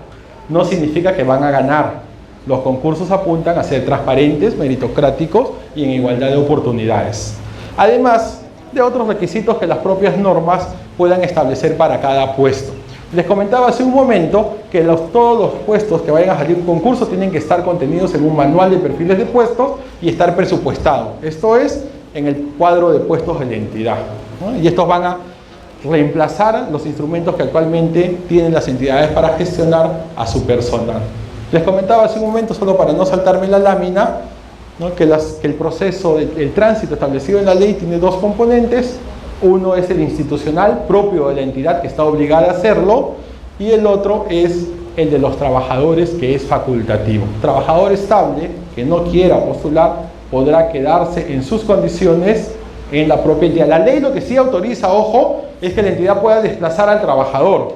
No significa que van a ganar. Los concursos apuntan a ser transparentes, meritocráticos y en igualdad de oportunidades. Además de otros requisitos que las propias normas puedan establecer para cada puesto. Les comentaba hace un momento que todos los puestos que vayan a salir un concurso tienen que estar contenidos en un manual de perfiles de puestos y estar presupuestados. Esto es en el cuadro de puestos de la entidad, ¿no? Y estos van a reemplazar los instrumentos que actualmente tienen las entidades para gestionar a su personal. Les comentaba hace un momento, solo para no saltarme la lámina, ¿no? que el proceso, el tránsito establecido en la ley tiene dos componentes. Uno es el institucional propio de la entidad que está obligada a hacerlo y el otro es el de los trabajadores, que es facultativo. Trabajador estable que no quiera postular podrá quedarse en sus condiciones en la propia entidad. La ley lo que sí autoriza, ojo, es que la entidad pueda desplazar al trabajador,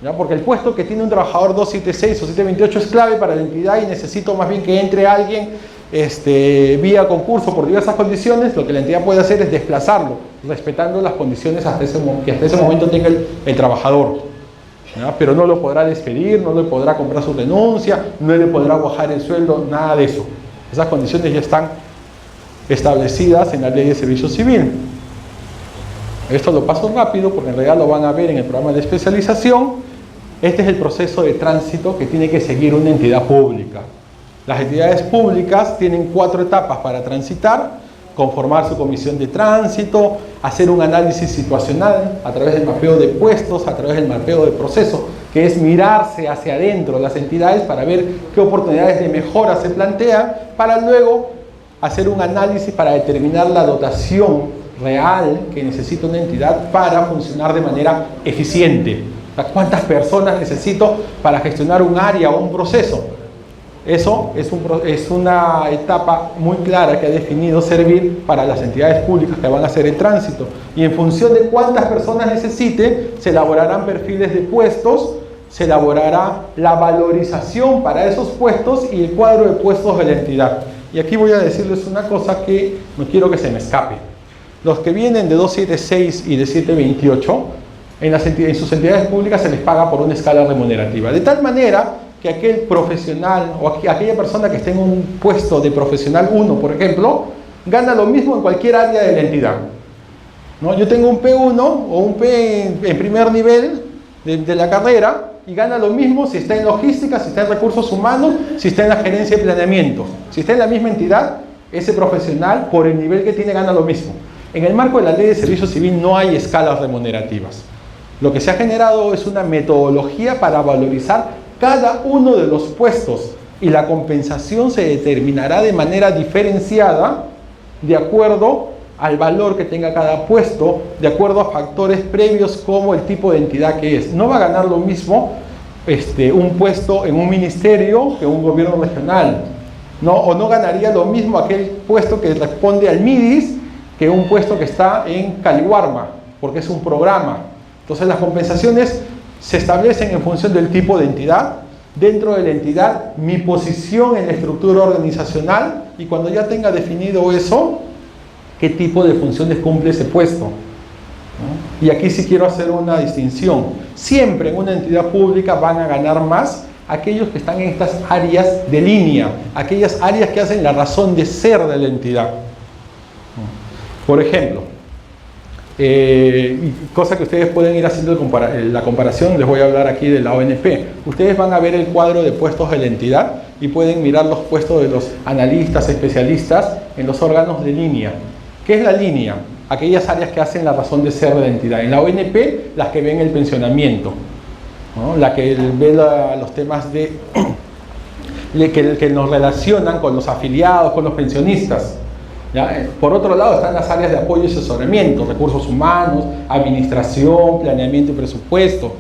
¿ya? Porque el puesto que tiene un trabajador 276 o 728 es clave para la entidad y necesito más bien que entre alguien vía concurso por diversas condiciones. Lo que la entidad puede hacer es desplazarlo, respetando las condiciones que hasta ese momento tenga el trabajador, ¿ya? Pero no lo podrá despedir, no le podrá comprar su renuncia, no le podrá bajar el sueldo, nada de eso. Esas condiciones ya están establecidas en la Ley de Servicio Civil. Esto lo paso rápido porque en realidad lo van a ver en el programa de especialización. Este es el proceso de tránsito que tiene que seguir una entidad pública. Las entidades públicas tienen 4 etapas para transitar: conformar su comisión de tránsito, hacer un análisis situacional a través del mapeo de puestos, a través del mapeo de proceso, que es mirarse hacia adentro de las entidades para ver qué oportunidades de mejora se plantean, para luego hacer un análisis para determinar la dotación real que necesita una entidad para funcionar de manera eficiente. O sea, ¿cuántas personas necesito para gestionar un área o un proceso? Eso es una etapa muy clara que ha definido servir para las entidades públicas que van a hacer el tránsito. Y en función de cuántas personas necesite, se elaborarán perfiles de puestos, se elaborará la valorización para esos puestos y el cuadro de puestos de la entidad. Y aquí voy a decirles una cosa que no quiero que se me escape. Los que vienen de 276 y de 728, en sus entidades públicas se les paga por una escala remunerativa. De tal manera que aquel profesional o aquella persona que esté en un puesto de profesional 1, por ejemplo, gana lo mismo en cualquier área de la entidad, ¿no? Yo tengo un P1 o un P en primer nivel de la carrera y gana lo mismo si está en logística, si está en recursos humanos, si está en la gerencia de planeamiento. Si está en la misma entidad, ese profesional, por el nivel que tiene, gana lo mismo. En el marco de la Ley de Servicio Civil no hay escalas remunerativas. Lo que se ha generado es una metodología para valorizar cada uno de los puestos y la compensación se determinará de manera diferenciada de acuerdo al valor que tenga cada puesto, de acuerdo a factores previos como el tipo de entidad que es. No va a ganar lo mismo un puesto en un ministerio que un gobierno regional, ¿no? O no ganaría lo mismo aquel puesto que responde al MIDIS que un puesto que está en Caliwarma, porque es un programa. Entonces las compensaciones se establecen en función del tipo de entidad, dentro de la entidad, mi posición en la estructura organizacional, y cuando ya tenga definido eso, qué tipo de funciones cumple ese puesto, ¿no? Y aquí sí quiero hacer una distinción. Siempre en una entidad pública van a ganar más aquellos que están en estas áreas de línea, aquellas áreas que hacen la razón de ser de la entidad. Por ejemplo, cosa que ustedes pueden ir haciendo la comparación, les voy a hablar aquí de la ONP. Ustedes van a ver el cuadro de puestos de la entidad y pueden mirar los puestos de los analistas, especialistas en los órganos de línea. ¿Qué es la línea? aquellas áreas que hacen la razón de ser de la entidad. En la ONP, las que ven el pensionamiento, ¿no? La que ve los temas que nos relacionan con los afiliados, con los pensionistas. ¿Ya? Por otro lado están las áreas de apoyo y asesoramiento, recursos humanos, administración, planeamiento y presupuesto.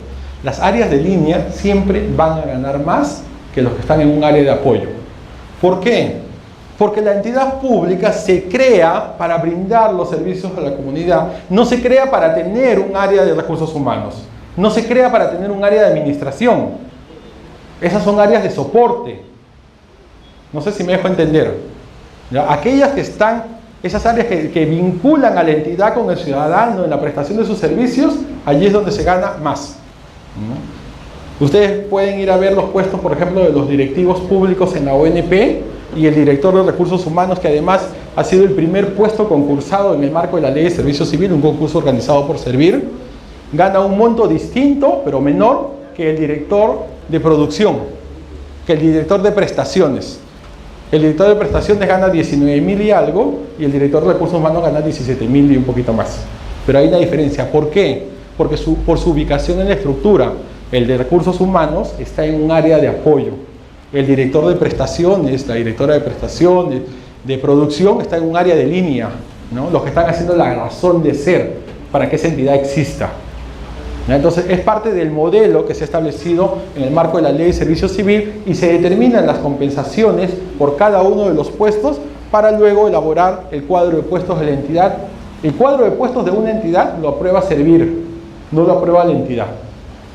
Las áreas de línea siempre van a ganar más que los que están en un área de apoyo. ¿Por qué? Porque la entidad pública se crea para brindar los servicios a la comunidad, no se crea para tener un área de recursos humanos, no se crea para tener un área de administración. Esas son áreas de soporte. No sé si me dejo entender. ¿Ya? Aquellas que están, esas áreas que vinculan a la entidad con el ciudadano en la prestación de sus servicios, allí es donde se gana más. ¿No? Ustedes pueden ir a ver los puestos, por ejemplo, de los directivos públicos en la ONP y el director de recursos humanos, que además ha sido el primer puesto concursado en el marco de la Ley de Servicio Civil, un concurso organizado por Servir, gana un monto distinto, pero menor, que el director de producción, que el director de prestaciones. El director de prestaciones gana 19.000 y algo, y el director de recursos humanos gana 17.000 y un poquito más. Pero hay una diferencia. ¿Por qué? Porque por su ubicación en la estructura, el de recursos humanos está en un área de apoyo. El director de prestaciones, la directora de prestaciones, de producción, está en un área de línea, ¿no? Los que están haciendo la razón de ser para que esa entidad exista. Entonces, es parte del modelo que se ha establecido en el marco de la Ley de Servicio Civil y se determinan las compensaciones por cada uno de los puestos para luego elaborar el cuadro de puestos de la entidad. El cuadro de puestos de una entidad lo aprueba Servir, no lo aprueba la entidad.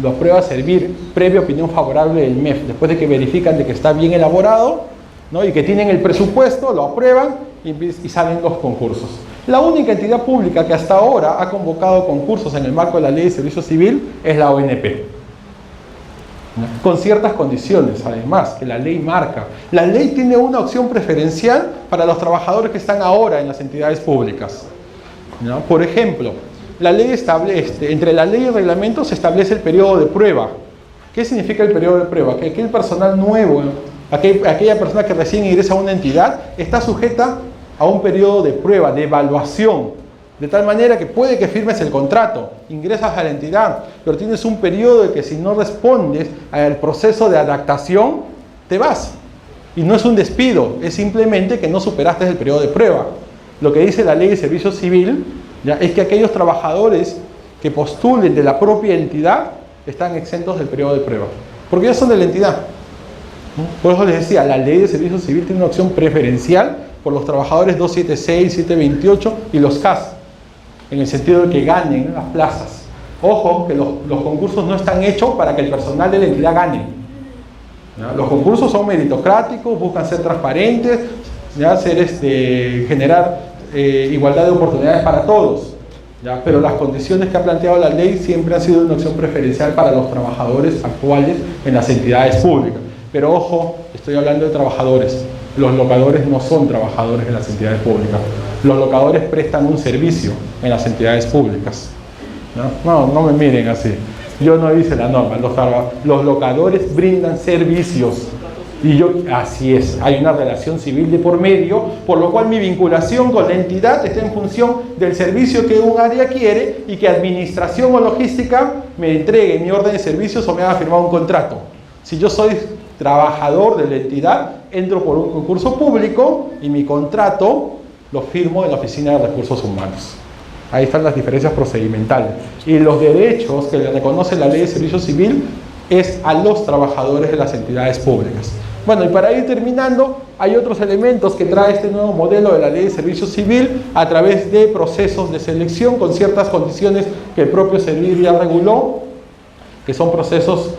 Lo aprueba Servir, previa opinión favorable del MEF, después de que verifican de que está bien elaborado, ¿no? Y que tienen el presupuesto, lo aprueban y salen los concursos. La única entidad pública que hasta ahora ha convocado concursos en el marco de la Ley de Servicio Civil es la ONP, ¿no? Con ciertas condiciones, además, que la ley marca. La ley tiene una opción preferencial para los trabajadores que están ahora en las entidades públicas, ¿no? Por ejemplo, la ley establece, entre la ley y el reglamento se establece el periodo de prueba. ¿Qué significa el periodo de prueba? Que aquel personal nuevo, aquella persona que recién ingresa a una entidad, está sujeta a un periodo de prueba, de evaluación, de tal manera que puede que firmes el contrato, ingresas a la entidad, pero tienes un periodo de que si no respondes al proceso de adaptación, te vas. Y no es un despido, es simplemente que no superaste el periodo de prueba. Lo que dice la Ley de Servicio Civil, ¿ya?, es que aquellos trabajadores que postulen de la propia entidad están exentos del periodo de prueba, porque ya son de la entidad. Por eso les decía, la Ley de Servicio Civil tiene una opción preferencial por los trabajadores 276, 728 y los CAS, en el sentido de que ganen las plazas. Ojo, que los concursos no están hechos para que el personal de la entidad gane. ¿Ya? Los concursos son meritocráticos, buscan ser transparentes, ¿ya?, generar igualdad de oportunidades para todos. ¿Ya? Pero las condiciones que ha planteado la ley siempre han sido una opción preferencial para los trabajadores actuales en las entidades públicas. Pero ojo, estoy hablando de trabajadores. Los locadores no son trabajadores en las entidades públicas. Los locadores prestan un servicio en las entidades públicas. No me miren así. Yo no hice la norma. Los locadores brindan servicios. Y así es, hay una relación civil de por medio, por lo cual mi vinculación con la entidad está en función del servicio que un área quiere y que administración o logística me entregue mi orden de servicios o me haga firmar un contrato. Si yo soy trabajador de la entidad, entro por un concurso público y mi contrato lo firmo en la Oficina de Recursos Humanos. Ahí están las diferencias procedimentales. Y los derechos que le reconoce la Ley de Servicio Civil es a los trabajadores de las entidades públicas. Bueno, y para ir terminando, hay otros elementos que trae este nuevo modelo de la Ley de Servicio Civil a través de procesos de selección con ciertas condiciones que el propio Servir ya reguló, que son procesos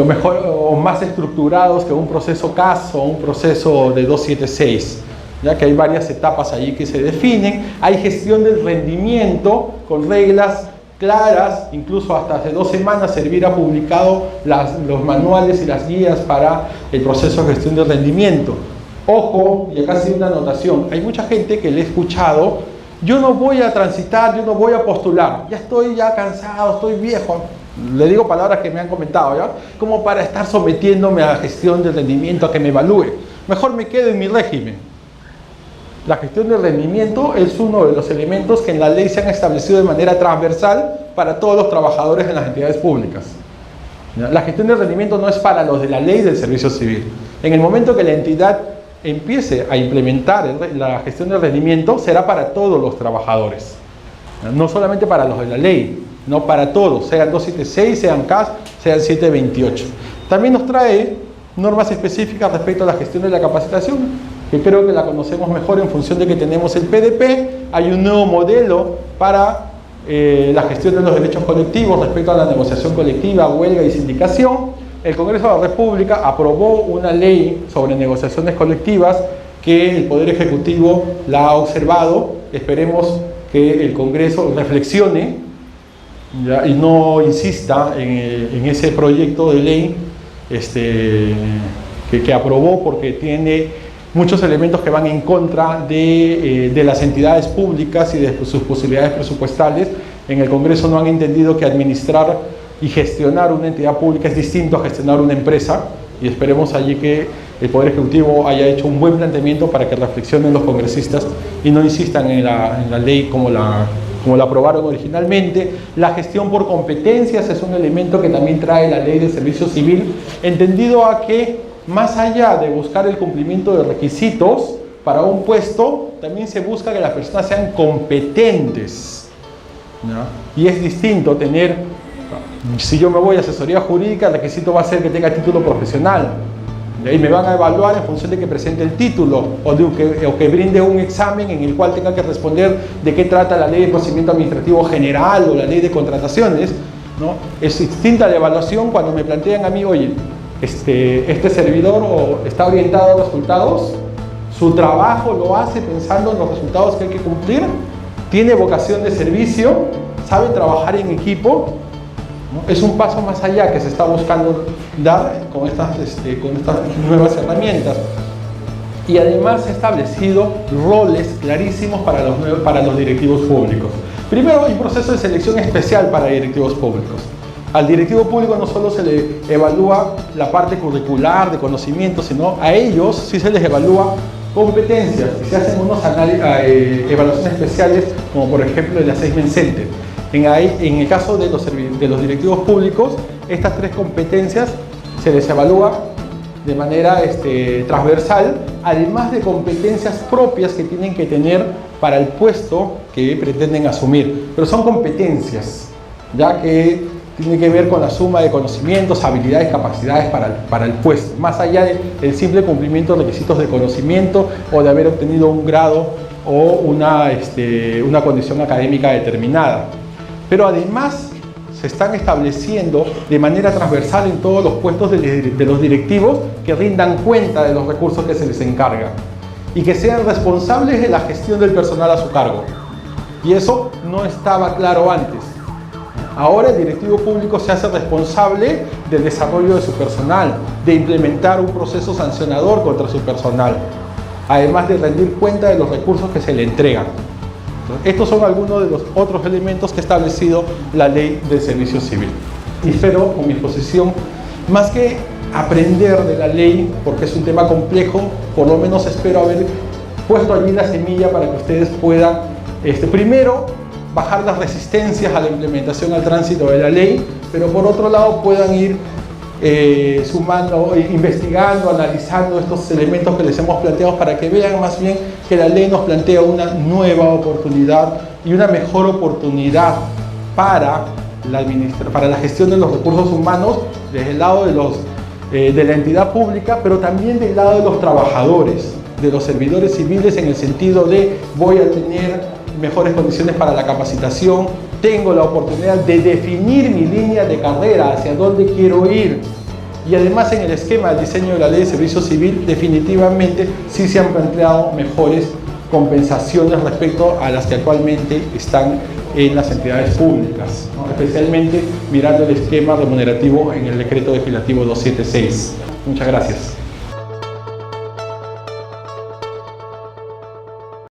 mejor o más estructurados que un proceso CAS o un proceso de 276, ya que hay varias etapas allí que se definen. Hay gestión del rendimiento con reglas claras, incluso hasta hace 2 semanas Servir ha publicado los manuales y las guías para el proceso de gestión del rendimiento. Ojo, y acá sí una anotación, hay mucha gente que le he escuchado: yo no voy a transitar, yo no voy a postular, ya estoy cansado, estoy viejo. Le digo palabras que me han comentado, ¿ya?, como para estar sometiéndome a la gestión del rendimiento, a que me evalúe. Mejor me quedo en mi régimen. La gestión del rendimiento es uno de los elementos que en la ley se han establecido de manera transversal para todos los trabajadores en las entidades públicas. La gestión del rendimiento no es para los de la ley del servicio civil. En el momento que la entidad empiece a implementar la gestión del rendimiento, será para todos los trabajadores. No solamente para los de la ley, no para todos, sean 276, sean CAS, sean 728. También nos trae normas específicas respecto a la gestión de la capacitación, que creo que la conocemos mejor en función de que tenemos el PDP. Hay un nuevo modelo para la gestión de los derechos colectivos respecto a la negociación colectiva, huelga y sindicación. El Congreso de la República aprobó una ley sobre negociaciones colectivas que el Poder Ejecutivo la ha observado. Esperemos que el Congreso reflexione y no insista en ese proyecto de ley que aprobó, porque tiene muchos elementos que van en contra de las entidades públicas y de sus posibilidades presupuestales. En el Congreso no han entendido que administrar y gestionar una entidad pública es distinto a gestionar una empresa, y esperemos allí que el Poder Ejecutivo haya hecho un buen planteamiento para que reflexionen los congresistas y no insistan en la ley como la aprobaron originalmente. La gestión por competencias es un elemento que también trae la ley de servicio civil, entendido a que más allá de buscar el cumplimiento de requisitos para un puesto, también se busca que las personas sean competentes, ¿no? Y es distinto tener, si yo me voy a asesoría jurídica, el requisito va a ser que tenga título profesional. De ahí me van a evaluar en función de que presente el título o que brinde un examen en el cual tenga que responder de qué trata la ley de procedimiento administrativo general o la ley de contrataciones, ¿no? Es distinta la evaluación cuando me plantean a mí, oye, este servidor está orientado a resultados, su trabajo lo hace pensando en los resultados que hay que cumplir, tiene vocación de servicio, sabe trabajar en equipo, ¿no? Es un paso más allá que se está buscando dar con estas nuevas herramientas. Y además se ha establecido roles clarísimos para los directivos públicos. Primero, hay un proceso de selección especial para directivos públicos. Al directivo público no solo se le evalúa la parte curricular de conocimiento, sino a ellos sí se les evalúa competencias y se hacen unos evaluaciones especiales, como por ejemplo el Assessment Center. En el caso de los directivos públicos, estas tres competencias se les evalúa de manera transversal, además de competencias propias que tienen que tener para el puesto que pretenden asumir. Pero son competencias, ya que tiene que ver con la suma de conocimientos, habilidades, capacidades para el puesto, más allá del simple cumplimiento de requisitos de conocimiento o de haber obtenido un grado o una condición académica determinada. Pero además se están estableciendo de manera transversal en todos los puestos de los directivos que rindan cuenta de los recursos que se les encarga y que sean responsables de la gestión del personal a su cargo. Y eso no estaba claro antes. Ahora el directivo público se hace responsable del desarrollo de su personal, de implementar un proceso sancionador contra su personal, además de rendir cuenta de los recursos que se le entregan. Entonces, estos son algunos de los otros elementos que ha establecido la ley del servicio civil. Y espero, con mi exposición, más que aprender de la ley, porque es un tema complejo, por lo menos espero haber puesto allí la semilla para que ustedes puedan, primero, bajar las resistencias a la implementación al tránsito de la ley, pero por otro lado puedan ir sumando, investigando, analizando estos elementos que les hemos planteado para que vean más bien que la ley nos plantea una nueva oportunidad y una mejor oportunidad para la gestión de los recursos humanos desde el lado de la entidad pública, pero también del lado de los trabajadores, de los servidores civiles, en el sentido de voy a tener mejores condiciones para la capacitación, tengo la oportunidad de definir mi línea de carrera, hacia dónde quiero ir. Y además en el esquema del diseño de la ley de servicio civil definitivamente sí se han planteado mejores compensaciones respecto a las que actualmente están en las entidades públicas, ¿no? Especialmente mirando el esquema remunerativo en el decreto legislativo 276. Muchas gracias.